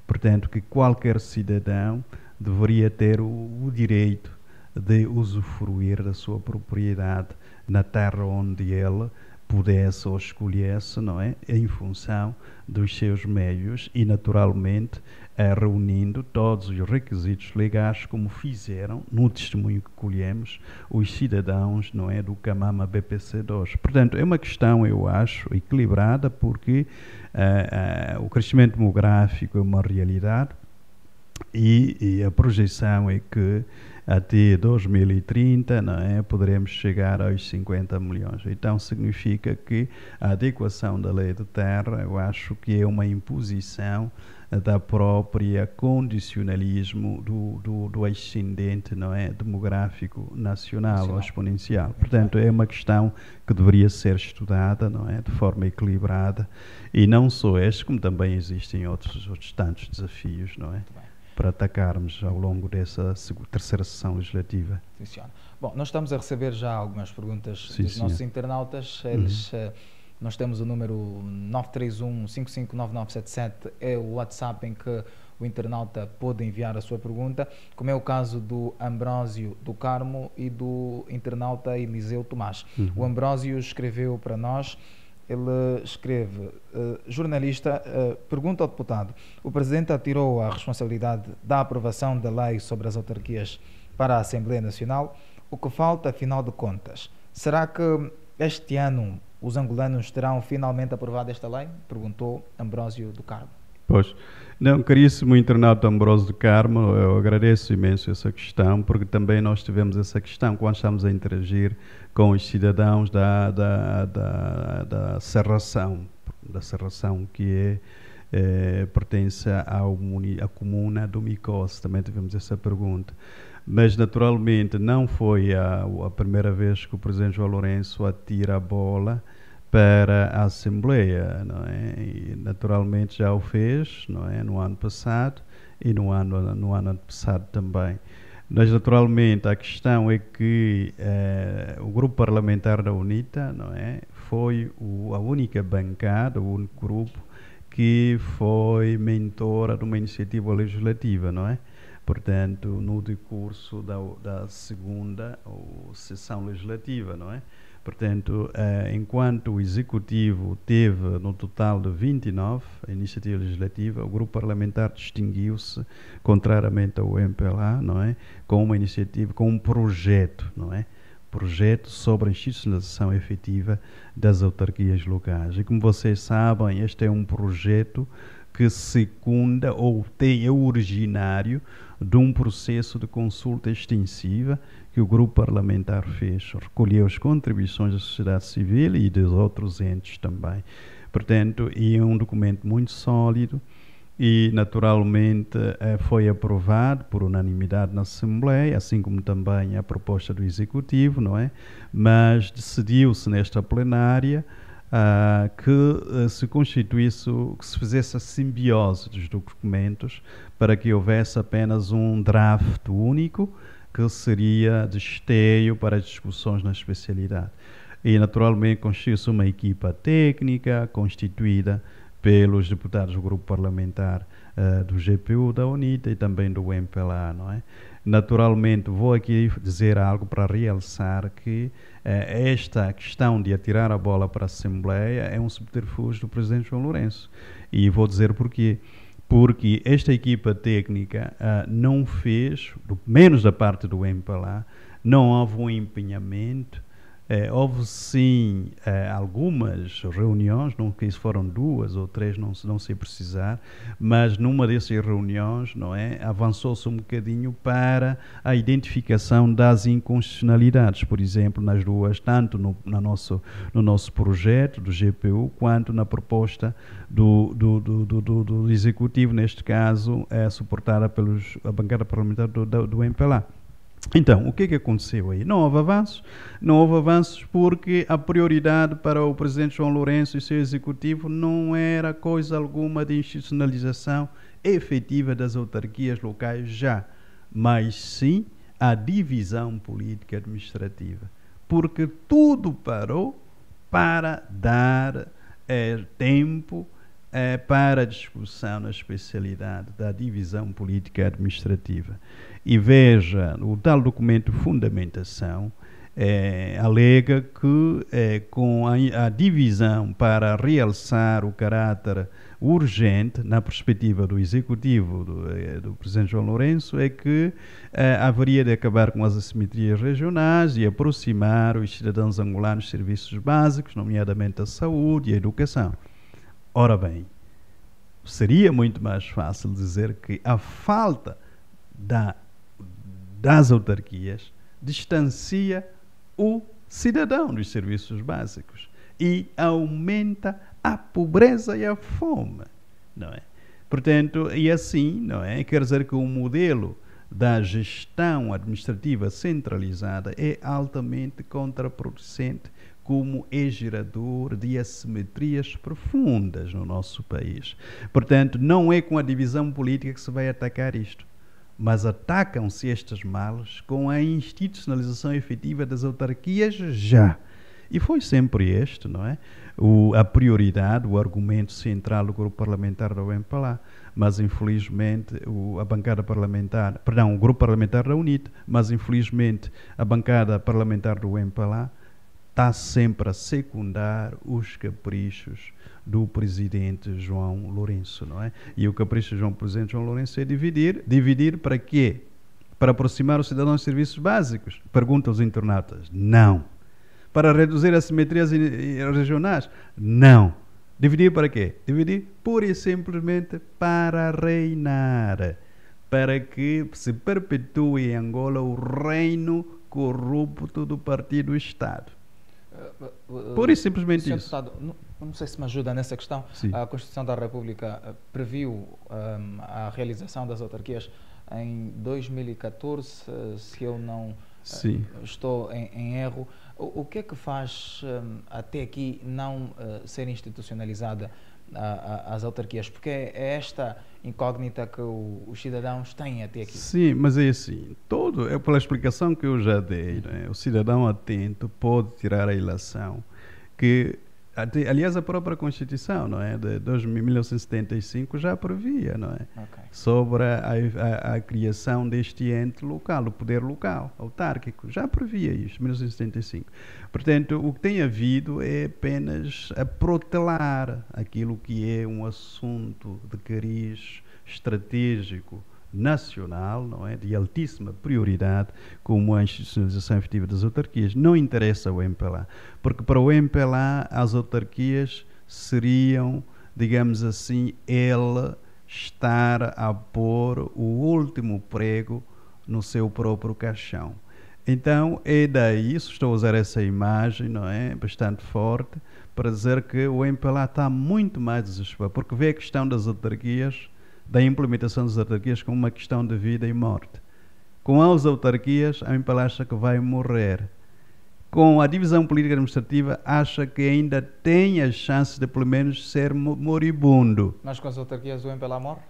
B: Portanto, que qualquer cidadão deveria ter o direito de usufruir da sua propriedade na terra onde ele pudesse ou escolhesse, não é? Em função dos seus meios e, naturalmente, reunindo todos os requisitos legais, como fizeram, no testemunho que colhemos, os cidadãos, não é, do Camama BPC2. Portanto, é uma questão, eu acho, equilibrada, porque o crescimento demográfico é uma realidade e a projeção é que até 2030, não é, poderemos chegar aos 50 milhões. Então, significa que a adequação da lei de terra, eu acho que é uma imposição da própria condicionalismo do ascendente, não é, demográfico nacional ou exponencial. Portanto, é uma questão que deveria ser estudada, não é, de forma equilibrada, e não só este, como também existem outros tantos desafios, não é, para atacarmos ao longo dessa terceira sessão legislativa.
A: Funciona. Bom, nós estamos a receber já algumas perguntas dos nossos internautas. Nós temos o número 931-559977, é o WhatsApp em que o internauta pode enviar a sua pergunta, como é o caso do Ambrósio do Carmo e do internauta Eliseu Tomás. O Ambrósio escreveu para nós. Ele escreve, jornalista, pergunta ao deputado: o Presidente atirou a responsabilidade da aprovação da lei sobre as autarquias para a Assembleia Nacional. O que falta, afinal de contas? Será que este ano os angolanos terão finalmente aprovado esta lei? Perguntou Ambrósio do Carmo.
B: Pois, não, caríssimo internauta Ambrósio do Carmo, eu agradeço imenso essa questão, porque também nós tivemos essa questão quando estamos a interagir com os cidadãos da Serração, que pertence à comuna do Micós. Também tivemos essa pergunta. Mas, naturalmente, não foi a primeira vez que o Presidente João Lourenço atira a bola para a Assembleia, não é? E, naturalmente, já o fez, não é, no ano passado e no ano passado também. Mas, naturalmente, a questão é que o grupo parlamentar da UNITA, não é, foi a única bancada, o único grupo que foi mentora de uma iniciativa legislativa, não é? Portanto, no decurso da segunda sessão legislativa, não é? Portanto, enquanto o Executivo teve no total de 29 iniciativas legislativas, o grupo parlamentar distinguiu-se, contrariamente ao MPLA, não é? Com uma iniciativa, com um projeto, não é? Projeto sobre a institucionalização efetiva das autarquias locais. E como vocês sabem, este é um projeto que secunda ou é originário de um processo de consulta extensiva que o grupo parlamentar fez, recolheu as contribuições da sociedade civil e dos outros entes também. Portanto, é um documento muito sólido e, naturalmente, foi aprovado por unanimidade na Assembleia, assim como também a proposta do Executivo, não é? Mas decidiu-se nesta plenária que se constituísse, que se fizesse a simbiose dos documentos para que houvesse apenas um draft único que seria de esteio para as discussões na especialidade. E, naturalmente, constituiu-se uma equipa técnica constituída pelos deputados do grupo parlamentar do GPU, da UNITA e também do MPLA, não é? Naturalmente, vou aqui dizer algo para realçar que esta questão de atirar a bola para a Assembleia é um subterfúgio do Presidente João Lourenço. E vou dizer porquê. Porque esta equipa técnica não fez, menos da parte do MPLA, não houve um empenhamento Houve sim algumas reuniões, não que isso foram 2 ou 3, não sei precisar, mas numa dessas reuniões, não é, avançou-se um bocadinho para a identificação das inconstitucionalidades, por exemplo, nas duas, tanto no nosso projeto do GPU, quanto na proposta do Executivo, neste caso, suportada a bancada parlamentar do MPLA. Então, o que é que aconteceu aí? Não houve avanços porque a prioridade para o presidente João Lourenço e seu executivo não era coisa alguma de institucionalização efetiva das autarquias locais já, mas sim a divisão política administrativa, porque tudo parou para dar tempo para a discussão na especialidade da divisão política administrativa. E veja, o tal documento de fundamentação alega que com a divisão para realçar o caráter urgente, na perspectiva do Executivo do Presidente João Lourenço, é que haveria de acabar com as assimetrias regionais e aproximar os cidadãos angolanos dos serviços básicos, nomeadamente a saúde e a educação. Ora bem, seria muito mais fácil dizer que a falta das autarquias distancia o cidadão dos serviços básicos e aumenta a pobreza e a fome, não é? Portanto, e assim, não é? Quer dizer que o modelo da gestão administrativa centralizada é altamente contraproducente, como é gerador de assimetrias profundas no nosso país. Portanto, não é com a divisão política que se vai atacar isto, mas atacam-se estes males com a institucionalização efetiva das autarquias já. E foi sempre este, não é? A prioridade, o argumento central do grupo parlamentar da UEMPLA, mas infelizmente a bancada parlamentar, perdão, o grupo parlamentar da UNIT, mas infelizmente a bancada parlamentar do UEMPLA está sempre a secundar os caprichos do presidente João Lourenço, não é? E o capricho do presidente João Lourenço é dividir. Dividir para quê? Para aproximar os cidadãos de serviços básicos? Perguntam os internautas. Não. Para reduzir as simetrias regionais? Não. Dividir para quê? Dividir pura e simplesmente para reinar. Para que se perpetue em Angola o reino corrupto do partido-Estado. Pura e simplesmente isso.
A: Deputado, não sei se me ajuda nessa questão. Sim. A Constituição da República previu a realização das autarquias em 2014, se eu não estou em erro. O que é que faz até aqui não ser institucionalizada as autarquias? Porque é esta incógnita que os cidadãos têm até aqui.
B: Sim, mas é assim, pela explicação que eu já dei, né, o cidadão atento pode tirar a ilação que, aliás, a própria Constituição, não é, de 1975 já previa, não é, sobre a criação deste ente local, o poder local, autárquico, já previa isto, 1975. Portanto, o que tem havido é apenas a protelar aquilo que é um assunto de cariz estratégico nacional, não é, de altíssima prioridade, como a institucionalização efetiva das autarquias. Não interessa ao MPLA, porque para o MPLA as autarquias seriam, digamos assim, ele estar a pôr o último prego no seu próprio caixão. Então, é daí, estou a usar essa imagem, não é, bastante forte, para dizer que o MPLA está muito mais desesperado, porque vê a questão das autarquias, da implementação das autarquias como uma questão de vida e morte. Com as autarquias, a MPLA acha que vai morrer. Com a divisão política administrativa, acha que ainda tem as chances de, pelo menos, ser moribundo.
A: Mas com as autarquias o MPLA morre?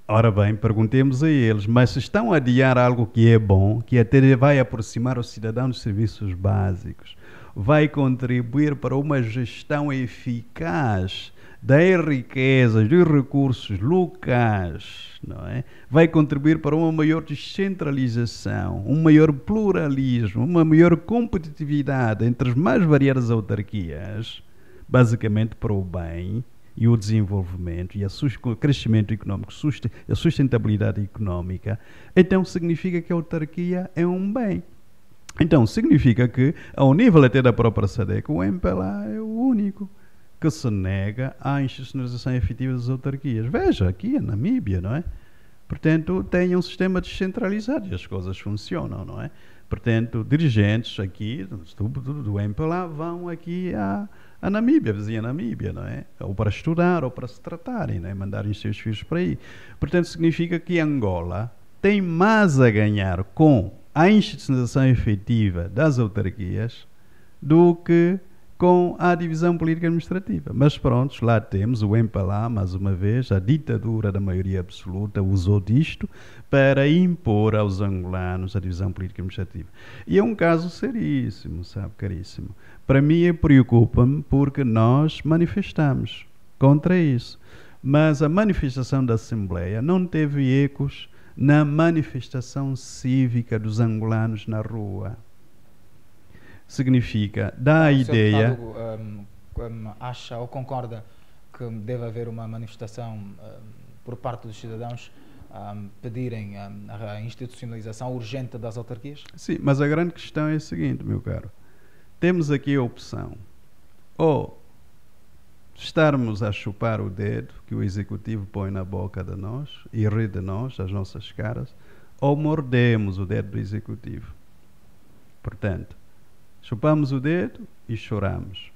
B: Ora bem, perguntemos a eles, mas se estão a adiar algo que é bom, que até vai aproximar o cidadão dos serviços básicos, vai contribuir para uma gestão eficaz das riquezas, dos recursos locais, não é? Vai contribuir para uma maior descentralização, um maior pluralismo, uma maior competitividade entre as mais variadas autarquias, basicamente para o bem e o desenvolvimento e o crescimento económico, a sustentabilidade económica. Então significa que a autarquia é um bem. Então, significa que, ao nível até da própria SADC, o MPLA é o único que se nega à institucionalização efetiva das autarquias. Veja, aqui a Namíbia, não é? Portanto, tem um sistema descentralizado e as coisas funcionam, não é? Portanto, dirigentes aqui do MPLA vão aqui a Namíbia, a vizinha Namíbia, não é? Ou para estudar, ou para se tratarem, não é? Mandarem os seus filhos para aí. Portanto, significa que Angola tem mais a ganhar com a institucionalização efetiva das autarquias do que com a divisão política administrativa. Mas pronto, lá temos o MPLA, mais uma vez, a ditadura da maioria absoluta usou disto para impor aos angolanos a divisão política administrativa. E é um caso seríssimo, sabe, caríssimo. Para mim, preocupa-me porque nós manifestamos contra isso. Mas a manifestação da Assembleia não teve ecos na manifestação cívica dos angolanos na rua. Significa, dá a ideia...
A: O deputado acha ou concorda que deve haver uma manifestação por parte dos cidadãos pedirem a institucionalização urgente das autarquias?
B: Sim, mas a grande questão é a seguinte, meu caro. Temos aqui a opção, ou estarmos a chupar o dedo que o Executivo põe na boca de nós e ri de nós, das nossas caras, ou mordemos o dedo do Executivo. Portanto, chupamos o dedo e choramos.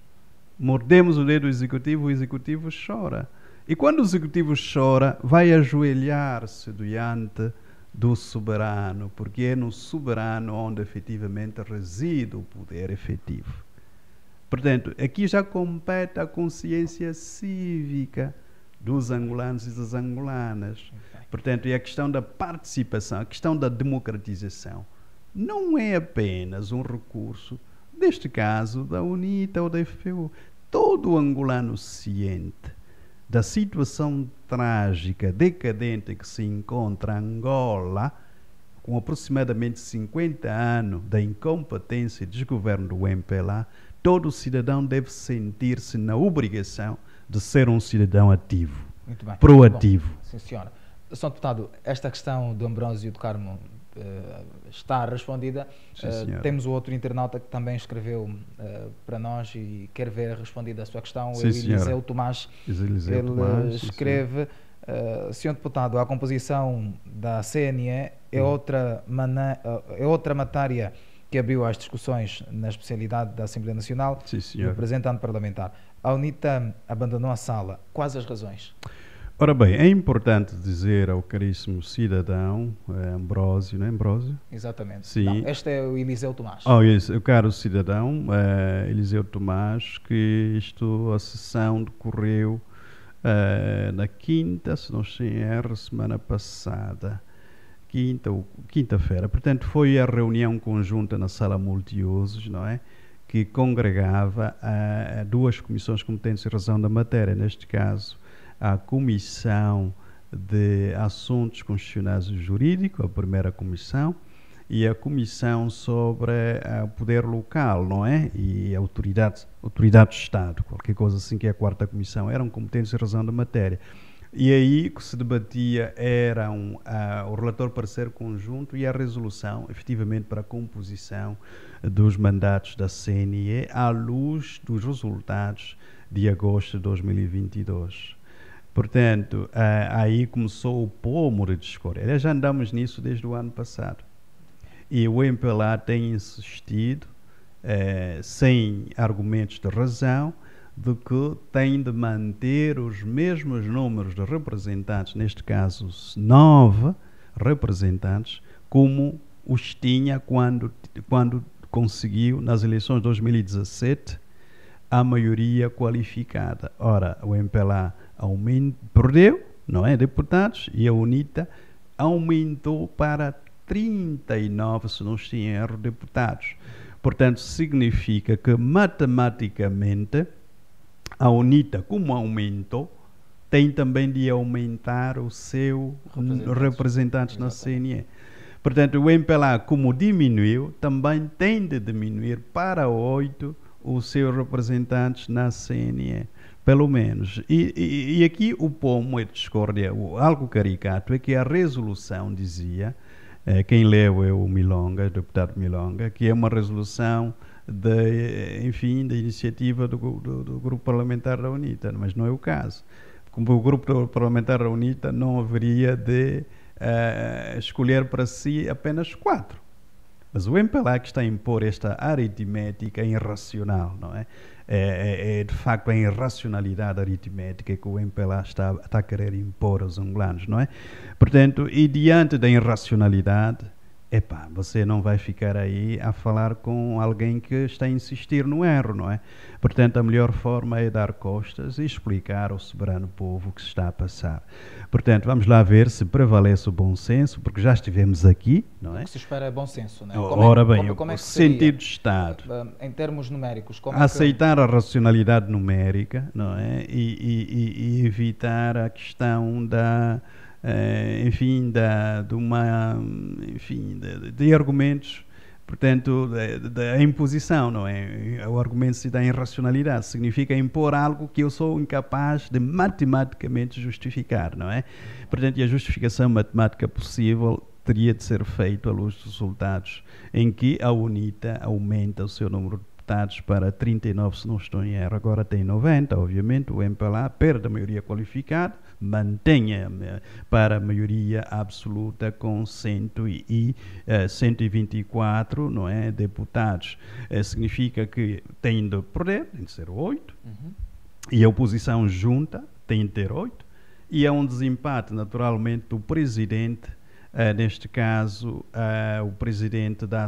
B: Mordemos o dedo do Executivo, o Executivo chora. E quando o Executivo chora, vai ajoelhar-se diante do soberano, porque é no soberano onde efetivamente reside o poder efetivo. Portanto, aqui já compete a consciência cívica dos angolanos e das angolanas. Portanto, e a questão da participação, a questão da democratização, não é apenas um recurso, neste caso, da UNITA ou da FPU. Todo angolano ciente da situação trágica, decadente que se encontra Angola, com aproximadamente 50 anos da incompetência e desgoverno do MPLA, todo cidadão deve sentir-se na obrigação de ser um cidadão ativo,
A: muito bem,
B: proativo.
A: Bom, sim, senhora. Sr. Deputado, esta questão do Ambrósio do Carmo está respondida. Temos o outro internauta que também escreveu para nós e quer ver respondida a sua questão.
B: Sim,
A: é o Eliseu Tomás. Ele escreve, Sr. Deputado, a composição da CNE é outra matéria que abriu as discussões na especialidade da Assembleia Nacional e do representante parlamentar. A UNITA abandonou a sala. Quais as razões?
B: Ora bem, é importante dizer ao caríssimo cidadão Ambrósio, não é Ambrósio?
A: Exatamente.
B: Sim.
A: Não, este é o Eliseu Tomás.
B: O caro cidadão Eliseu Tomás, que a sessão decorreu na quinta, se não estou em erro, semana passada. Quinta-feira. Portanto, foi a reunião conjunta na sala multiusos, não é? Que congregava duas comissões competentes em razão da matéria, neste caso, a Comissão de Assuntos Constitucionais e Jurídicos, a primeira comissão, e a Comissão sobre o Poder Local, não é? E a Autoridade do Estado, qualquer coisa assim, que é a quarta comissão, eram competentes em razão da matéria. E aí o que se debatia era o relatório parecer conjunto e a resolução, efetivamente, para a composição dos mandatos da CNE à luz dos resultados de agosto de 2022. Portanto, aí começou o pomo de discórdia. Aliás, já andamos nisso desde o ano passado. E o MPLA tem insistido, sem argumentos de razão, de que tem de manter os mesmos números de representantes, neste caso 9 representantes, como os tinha quando conseguiu, nas eleições de 2017, a maioria qualificada. Ora, o MPLA perdeu, não é, deputados, e a UNITA aumentou para 39, se não estou em erro, deputados. Portanto, significa que matematicamente a UNITA, como aumentou, tem também de aumentar o seu representantes na CNE. Portanto, o MPLA, como diminuiu, também tem de diminuir para 8 os seus representantes na CNE, pelo menos. E aqui o pomo de discórdia, algo caricato, é que a resolução dizia quem leu é o Milonga, o deputado Milonga, que é uma resolução enfim, da iniciativa do Grupo Parlamentar da UNITA, mas não é o caso. Como o Grupo Parlamentar da UNITA não haveria de escolher para si apenas 4. Mas o MPLA que está a impor esta aritmética irracional, não é? É de facto a irracionalidade aritmética que o MPLA está a querer impor aos angolanos, não é? Portanto, e diante da irracionalidade, você não vai ficar aí a falar com alguém que está a insistir no erro, não é? Portanto, a melhor forma é dar costas e explicar ao soberano povo o que se está a passar. Portanto, vamos lá ver se prevalece o bom senso, porque já estivemos aqui, não é?
A: O que se espera é bom senso, não é?
B: Ora bem, o sentido de Estado.
A: Em termos numéricos,
B: aceitar a racionalidade numérica, não é? E evitar a questão de argumentos, portanto, da imposição, não é? O argumento se dá irracionalidade, significa impor algo que eu sou incapaz de matematicamente justificar, não é? Portanto, e a justificação matemática possível teria de ser feita à luz dos resultados em que a UNITA aumenta o seu número de deputados para 39, se não estou em erro, agora tem 90, obviamente, o MPLA perde a maioria qualificada, mantenha para a maioria absoluta com 124, não é, deputados. Significa que tem de perder, tem de ser 8, e a oposição junta tem de ter 8, e há um desempate, naturalmente, do presidente, neste caso, o presidente da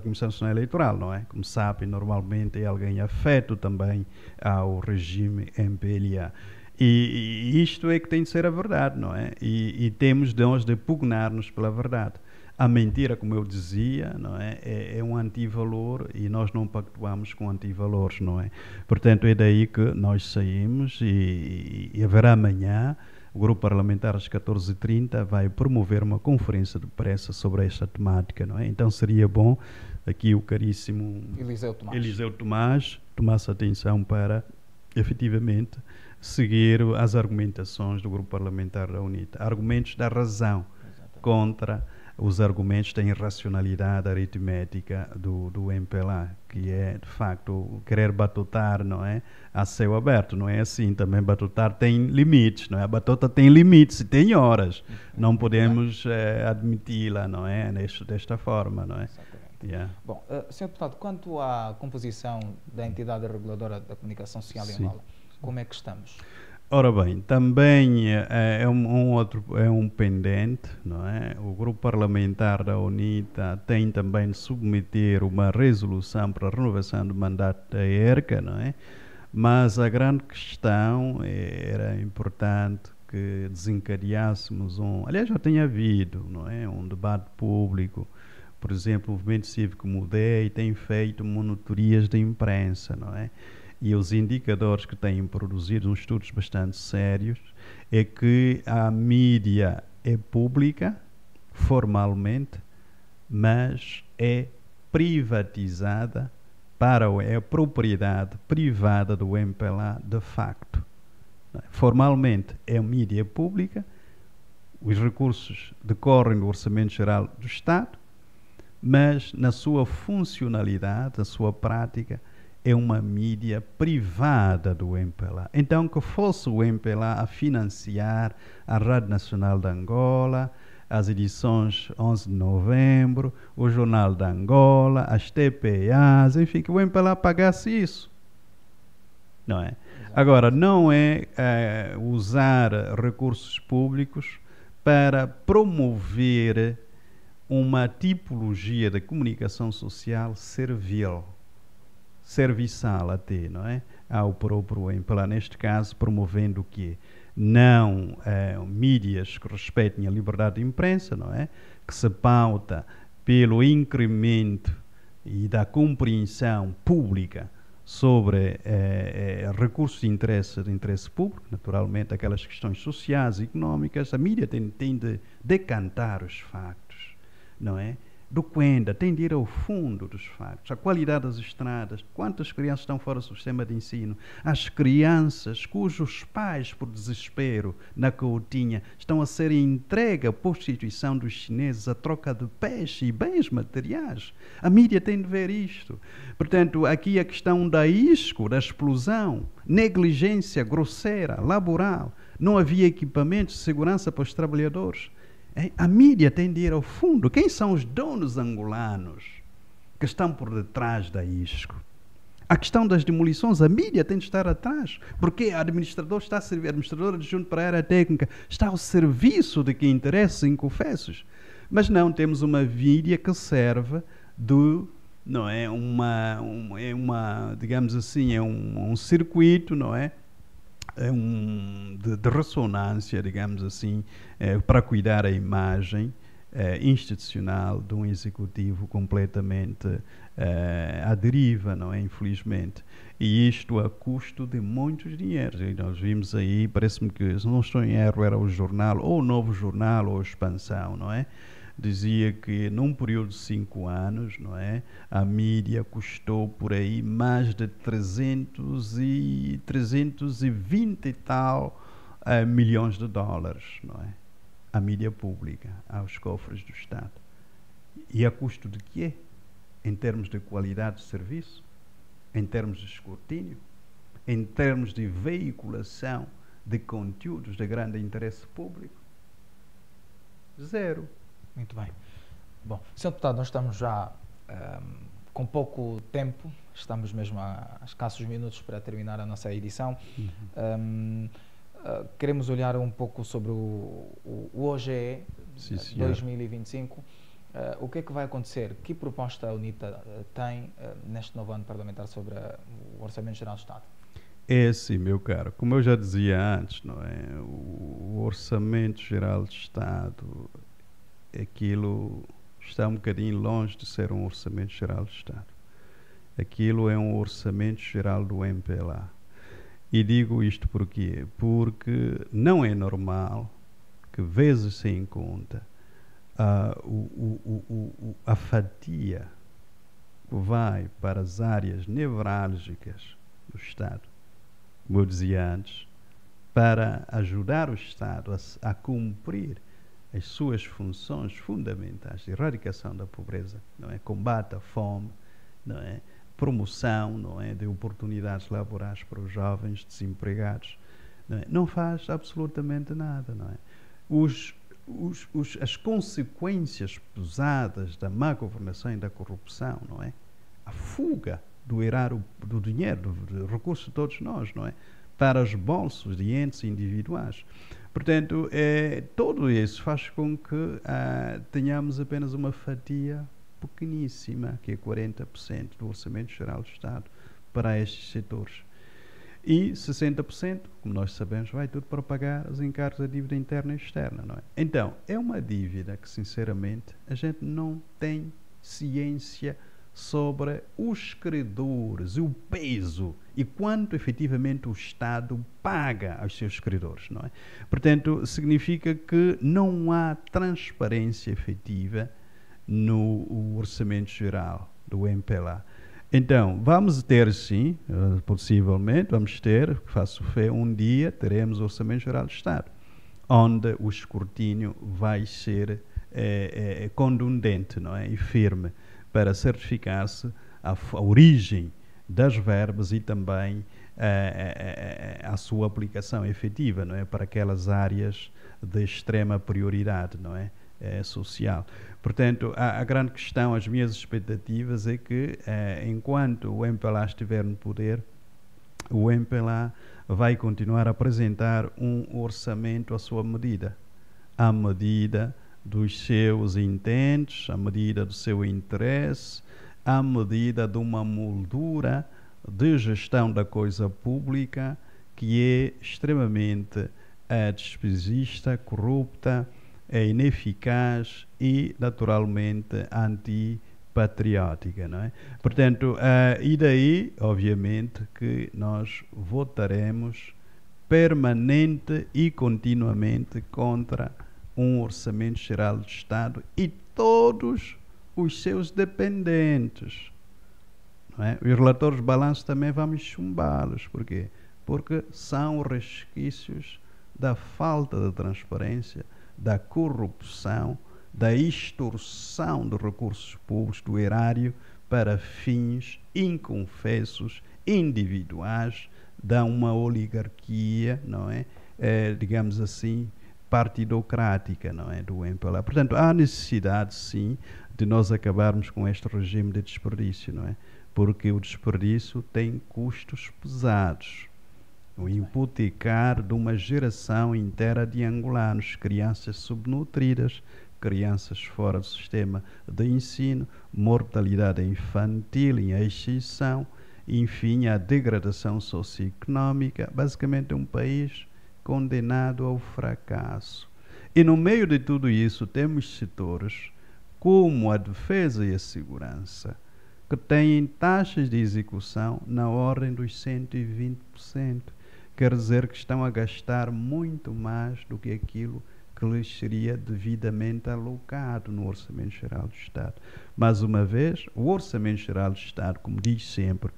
B: Comissão Nacional Eleitoral, não é? Como sabem, normalmente é alguém afeto também ao regime MPLA. E isto é que tem de ser a verdade, não é? E temos nós de pugnar-nos pela verdade. A mentira, como eu dizia, não é? É um antivalor e nós não pactuamos com antivalores, não é? Portanto, é daí que nós saímos e haverá amanhã. O Grupo Parlamentar às 14h30 vai promover uma conferência de imprensa sobre esta temática, não é? Então seria bom aqui o caríssimo Eliseu Tomás tomasse atenção para, efetivamente, seguir as argumentações do Grupo Parlamentar da UNITA. Argumentos da razão contra os argumentos da irracionalidade aritmética do MPLA, que é, de facto, querer batutar, não é? A céu aberto, não é assim, também batutar tem limites, não é? A batuta tem limites e tem horas, não podemos admiti-la, não é? Desta forma, não é?
A: Yeah. Bom, Sr. Deputado, quanto à composição da entidade reguladora da comunicação social em Angola, como é que estamos?
B: Ora bem, também é um pendente, não é? O Grupo Parlamentar da UNITA tem também de submeter uma resolução para a renovação do mandato da ERCA, não é? Mas a grande questão era importante que desencadeássemos aliás, já tem havido, não é? Um debate público. Por exemplo, o Movimento Cívico Mudei tem feito monitorias de imprensa, não é? E os indicadores que têm produzido uns estudos bastante sérios é que a mídia é pública, formalmente, mas é privatizada é a propriedade privada do MPLA de facto. Formalmente é a mídia pública, os recursos decorrem do Orçamento Geral do Estado, mas na sua funcionalidade, na sua prática, é uma mídia privada do MPLA. Então, que fosse o MPLA a financiar a Rádio Nacional de Angola, as edições 11 de novembro, o Jornal de Angola, as TPAs, enfim, que o MPLA pagasse isso. Não é? Agora, não é usar recursos públicos para promover uma tipologia de comunicação social serviçal até, não é? Ao próprio MPLA, neste caso, promovendo o quê? Não mídias que respeitem a liberdade de imprensa, não é? Que se pauta pelo incremento e da compreensão pública sobre recursos de interesse público, naturalmente aquelas questões sociais e económicas. A mídia tem de decantar os factos, não é? docuenta, tem de ir ao fundo dos factos, a qualidade das estradas, quantas crianças estão fora do sistema de ensino, as crianças cujos pais, por desespero, na Coutinha, estão a ser entregues à prostituição dos chineses, a troca de peixe e bens materiais. A mídia tem de ver isto. Portanto, aqui a questão da isco, da explosão, negligência grosseira, laboral, não havia equipamentos de segurança para os trabalhadores. A mídia tem de ir ao fundo. Quem são os donos angolanos que estão por detrás da isco? A questão das demolições, a mídia tem de estar atrás, porque a administradora adjunto para a área técnica está ao serviço de que interessa em confessos. Mas não, temos uma mídia que serve do, não é, digamos assim, é um circuito, não é? De ressonância, digamos assim, para cuidar a imagem institucional de um executivo completamente à deriva, não é? Infelizmente. E isto a custo de muitos dinheiros. E nós vimos aí, parece-me que, se não estou em erro, era o jornal, ou o Novo Jornal, ou a Expansão, não é? Dizia que num período de 5 anos, não é, a mídia custou por aí mais de 320 e tal milhões de dólares, não é? A mídia pública, aos cofres do Estado. E a custo de quê? Em termos de qualidade de serviço, em termos de escrutínio, em termos de veiculação de conteúdos de grande interesse público? Zero.
A: Muito bem. Bom, Sr. Deputado, nós estamos já com pouco tempo, estamos mesmo a escassos minutos para terminar a nossa edição. Queremos olhar um pouco sobre o OGE 2025. O que é que vai acontecer? Que proposta a UNITA tem neste novo ano parlamentar sobre o Orçamento Geral do Estado?
B: É assim, meu caro, como eu já dizia antes, não é? O Orçamento Geral do Estado, aquilo está um bocadinho longe de ser um Orçamento Geral do Estado. Aquilo é um Orçamento Geral do MPLA. E digo isto por quê? Porque não é normal que, vezes sem conta, a fatia que vai para as áreas nevrálgicas do Estado, como eu dizia antes, para ajudar o Estado a cumprir as suas funções fundamentais de erradicação da pobreza, não é? Combate à fome, não é? Promoção, não é? De oportunidades laborais para os jovens desempregados, não é? Não faz absolutamente nada, não é? As consequências pesadas da má governação e da corrupção, não é? A fuga do dinheiro, do recurso de todos nós, não é? Para os bolsos de entes individuais. Portanto, tudo isso faz com que tenhamos apenas uma fatia pequeníssima, que é 40% do Orçamento Geral do Estado, para estes setores. E 60%, como nós sabemos, vai tudo para pagar os encargos da dívida interna e externa, não é? Então, é uma dívida que, sinceramente, a gente não tem ciência sobre os credores, o peso e quanto efetivamente o Estado paga aos seus credores, não é? Portanto, significa que não há transparência efetiva no Orçamento Geral do MPLA. Então, vamos ter sim, possivelmente, vamos ter, faço fé, um dia teremos o Orçamento Geral do Estado, onde o escrutínio vai ser contundente, não é? E firme, para certificar-se a origem das verbas e também a sua aplicação efetiva, não é? Para aquelas áreas de extrema prioridade, não é? Social. Portanto, a grande questão, as minhas expectativas é que, enquanto o MPLA estiver no poder, o MPLA vai continuar a apresentar um orçamento à sua medida, à medida dos seus intentos, à medida do seu interesse, à medida de uma moldura de gestão da coisa pública que é extremamente despesista, corrupta, ineficaz e, naturalmente, antipatriótica, não é? Portanto, e daí, obviamente, que nós votaremos permanente e continuamente contra um Orçamento Geral do Estado e todos os seus dependentes. Não é? Os relatores de balanço também vamos chumbá-los. Por quê? Porque são resquícios da falta de transparência, da corrupção, da extorsão de recursos públicos do erário para fins inconfessos, individuais, da uma oligarquia, não é? Digamos assim, partidocrática, não é? Do MPLA. Portanto, há necessidade, sim, de nós acabarmos com este regime de desperdício, não é? Porque o desperdício tem custos pesados. O hipotecar de uma geração inteira de angolanos, crianças subnutridas, crianças fora do sistema de ensino, mortalidade infantil em exceção, enfim, a degradação socioeconómica, basicamente um país condenado ao fracasso. E no meio de tudo isso temos setores como a defesa e a segurança, que têm taxas de execução na ordem dos 120%. Quer dizer que estão a gastar muito mais do que aquilo que lhes seria devidamente alocado no Orçamento Geral do Estado. Mais uma vez, o Orçamento Geral do Estado, como diz sempre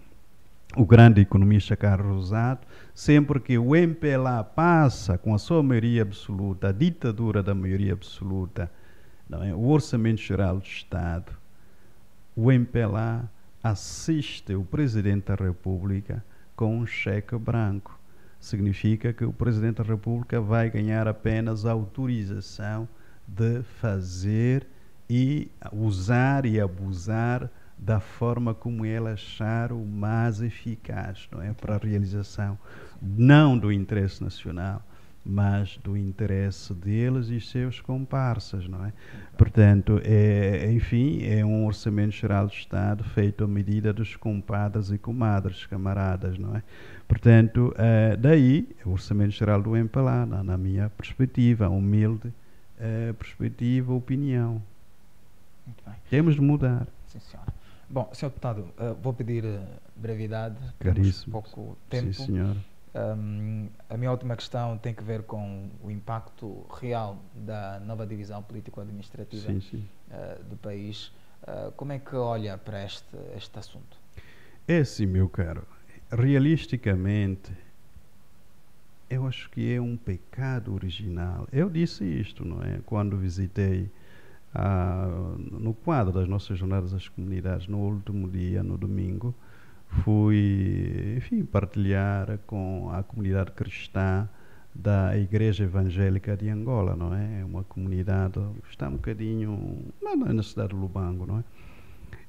B: o grande economista Carlos Rosado, sempre que o MPLA passa com a sua maioria absoluta, a ditadura da maioria absoluta, não é? O Orçamento Geral do Estado, o MPLA assiste o Presidente da República com um cheque branco. Significa que o Presidente da República vai ganhar apenas a autorização de fazer e usar e abusar da forma como ele achar o mais eficaz, não é? Para a realização não do interesse nacional, mas do interesse deles e seus comparsas, não é? Portanto, enfim, é um Orçamento Geral do Estado feito à medida dos compadres e comadres, camaradas, não é? Portanto, daí, o Orçamento Geral do MPLA, na minha perspectiva, humilde perspectiva, opinião.
A: Muito bem.
B: Temos de mudar.
A: Sim, senhora. Bom, Sr. Deputado, vou pedir brevidade.
B: Caríssimo.
A: Temos pouco tempo.
B: Sim, senhora.
A: A minha última questão tem que ver com o impacto real da nova divisão político-administrativa do país. Como é que olha para este assunto?
B: É assim, meu caro. Realisticamente, eu acho que é um pecado original. Eu disse isto, não é? Quando visitei no quadro das nossas jornadas das comunidades, no último dia, no domingo, fui, enfim, partilhar com a comunidade cristã da Igreja Evangélica de Angola, não é? É uma comunidade que está um bocadinho na cidade de Lubango, não é?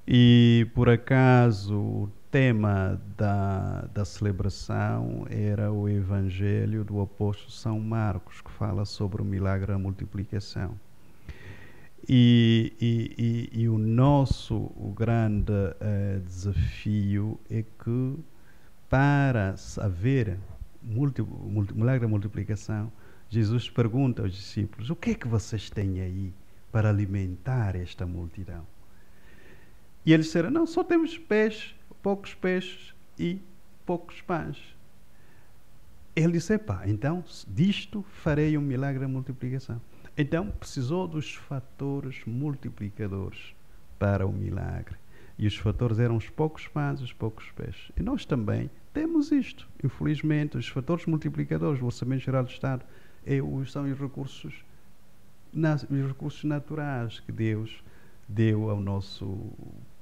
B: E, por acaso, o tema da celebração era o Evangelho do Apóstolo São Marcos, que fala sobre o milagre da multiplicação. E o grande desafio é que, para haver milagre da multiplicação, Jesus pergunta aos discípulos: o que é que vocês têm aí para alimentar esta multidão? E eles disseram: não, só temos peixes, poucos peixes e poucos pães. Ele disse: então disto farei um milagre da multiplicação. Então precisou dos fatores multiplicadores para o milagre. E os fatores eram os poucos pães e os poucos peixes. E nós também temos isto. Infelizmente, os fatores multiplicadores do Orçamento Geral do Estado são os recursos naturais que Deus deu ao nosso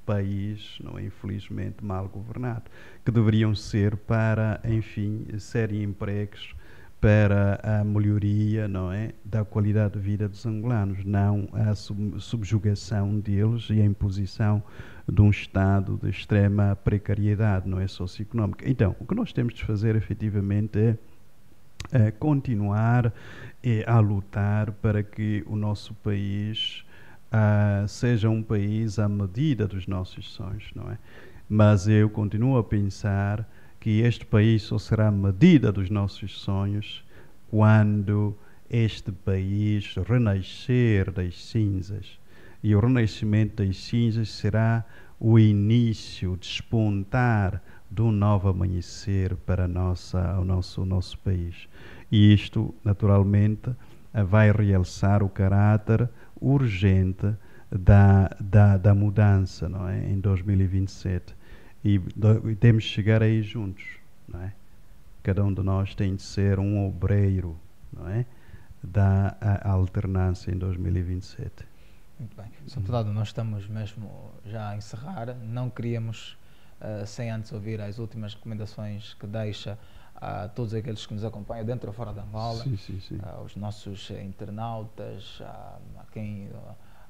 B: país, não é, infelizmente mal governado, que deveriam ser para, enfim, serem empregos para a melhoria, não é, da qualidade de vida dos angolanos, não a subjugação deles e a imposição de um estado de extrema precariedade, não é, socioeconómica. Então, o que nós temos de fazer efetivamente é continuar a lutar para que o nosso país seja um país à medida dos nossos sonhos, não é? Mas eu continuo a pensar que este país só será a medida dos nossos sonhos quando este país renascer das cinzas. E o renascimento das cinzas será o início, o despontar de um novo amanhecer para o nosso país. E isto, naturalmente, vai realçar o caráter urgente da mudança, não é? Em 2027. E temos de chegar aí juntos, não é? Cada um de nós tem de ser um obreiro, não é? Da alternância em 2027.
A: Muito bem. Sr. Deputado, nós estamos mesmo já a encerrar. Não queríamos, sem antes ouvir as últimas recomendações que deixa a todos aqueles que nos acompanham dentro ou fora da Angola,
B: Sim.
A: aos nossos internautas,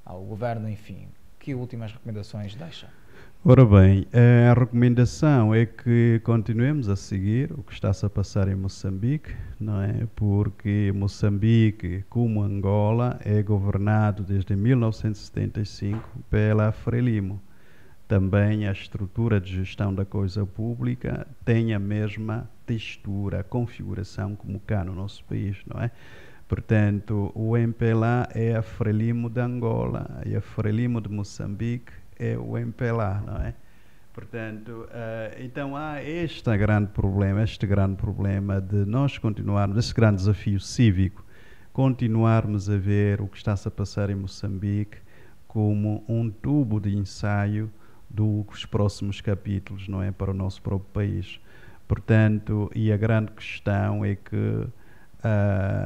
A: ao governo, enfim. Que últimas recomendações deixa?
B: Ora bem, a recomendação é que continuemos a seguir o que está-se a passar em Moçambique, não é? Porque Moçambique, como Angola, é governado desde 1975 pela Frelimo. Também a estrutura de gestão da coisa pública tem a mesma textura, configuração como cá no nosso país, não é? Portanto, o MPLA é a Frelimo de Angola e a Frelimo de Moçambique é o MPLA, não é? Portanto, então há este grande problema de nós continuarmos, este grande desafio cívico, continuarmos a ver o que está-se a passar em Moçambique como um tubo de ensaio dos próximos capítulos, não é? Para o nosso próprio país. Portanto, e a grande questão é que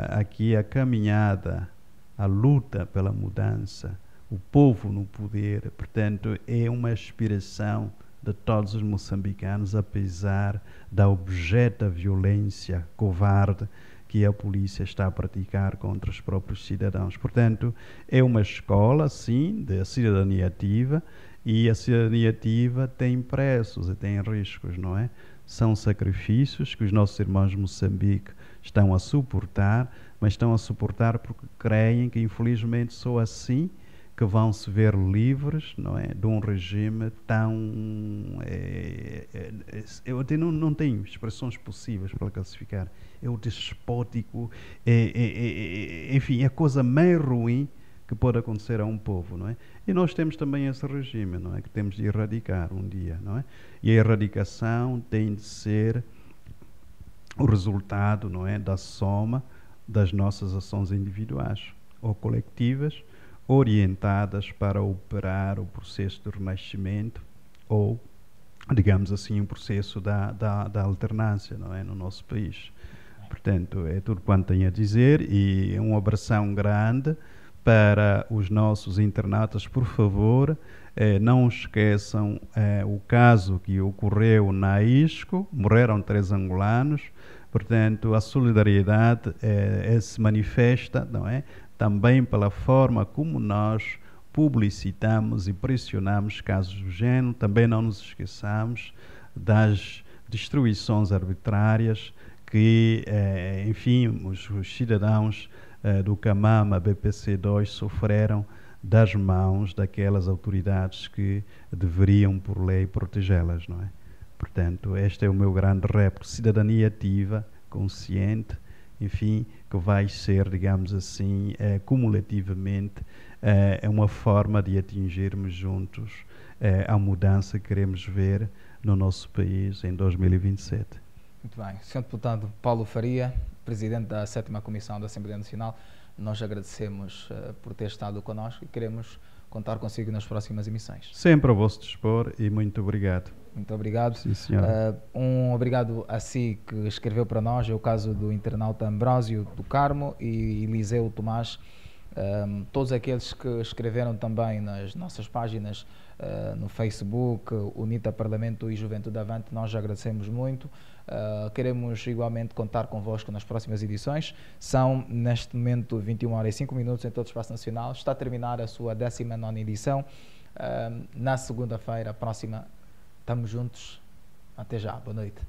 B: aqui a caminhada, a luta pela mudança, o povo no poder, portanto, é uma aspiração de todos os moçambicanos, apesar da objetiva violência covarde que a polícia está a praticar contra os próprios cidadãos. Portanto, é uma escola, sim, de cidadania ativa, e a cidadania ativa tem preços e tem riscos, não é? São sacrifícios que os nossos irmãos de Moçambique estão a suportar, mas estão a suportar porque creem que, infelizmente, só assim que vão se ver livres, não é, de um regime tão... eu até não tenho expressões possíveis para classificar. É o despótico, enfim, é a coisa mais ruim que pode acontecer a um povo, não é? E nós temos também esse regime, não é, que temos de erradicar um dia, não é? E a erradicação tem de ser o resultado, não é, da soma das nossas ações individuais ou coletivas, orientadas para operar o processo de renascimento ou, digamos assim, um processo da alternância, não é, no nosso país. Portanto, é tudo quanto tenho a dizer e uma abração grande para os nossos internautas. Por favor, não esqueçam o caso que ocorreu na ISCO, morreram 3 angolanos, portanto, a solidariedade se manifesta, não é? Também pela forma como nós publicitamos e pressionamos casos do género. Também não nos esqueçamos das destruições arbitrárias que, enfim, os cidadãos do Camama BPC2 sofreram das mãos daquelas autoridades que deveriam, por lei, protegê-las, não é? Portanto, este é o meu grande repto, cidadania ativa, consciente, enfim, que vai ser, digamos assim, cumulativamente, uma forma de atingirmos juntos a mudança que queremos ver no nosso país em 2027.
A: Muito bem. Sr. Deputado Paulo Faria, Presidente da 7ª Comissão da Assembleia Nacional, nós agradecemos por ter estado connosco e queremos contar consigo nas próximas emissões.
B: Sempre a vosso dispor e muito obrigado.
A: Muito obrigado.
B: Sim, senhor.
A: Um obrigado a si que escreveu para nós, é o caso do internauta Ambrósio do Carmo e Eliseu Tomás. Todos aqueles que escreveram também nas nossas páginas no Facebook, UNITA Parlamento e Juventude Avante, nós já agradecemos muito. Queremos igualmente contar convosco nas próximas edições. São, neste momento, 21h05 em todo o Espaço Nacional. Está a terminar a sua 19ª edição. Na segunda-feira próxima, estamos juntos. Até já. Boa noite.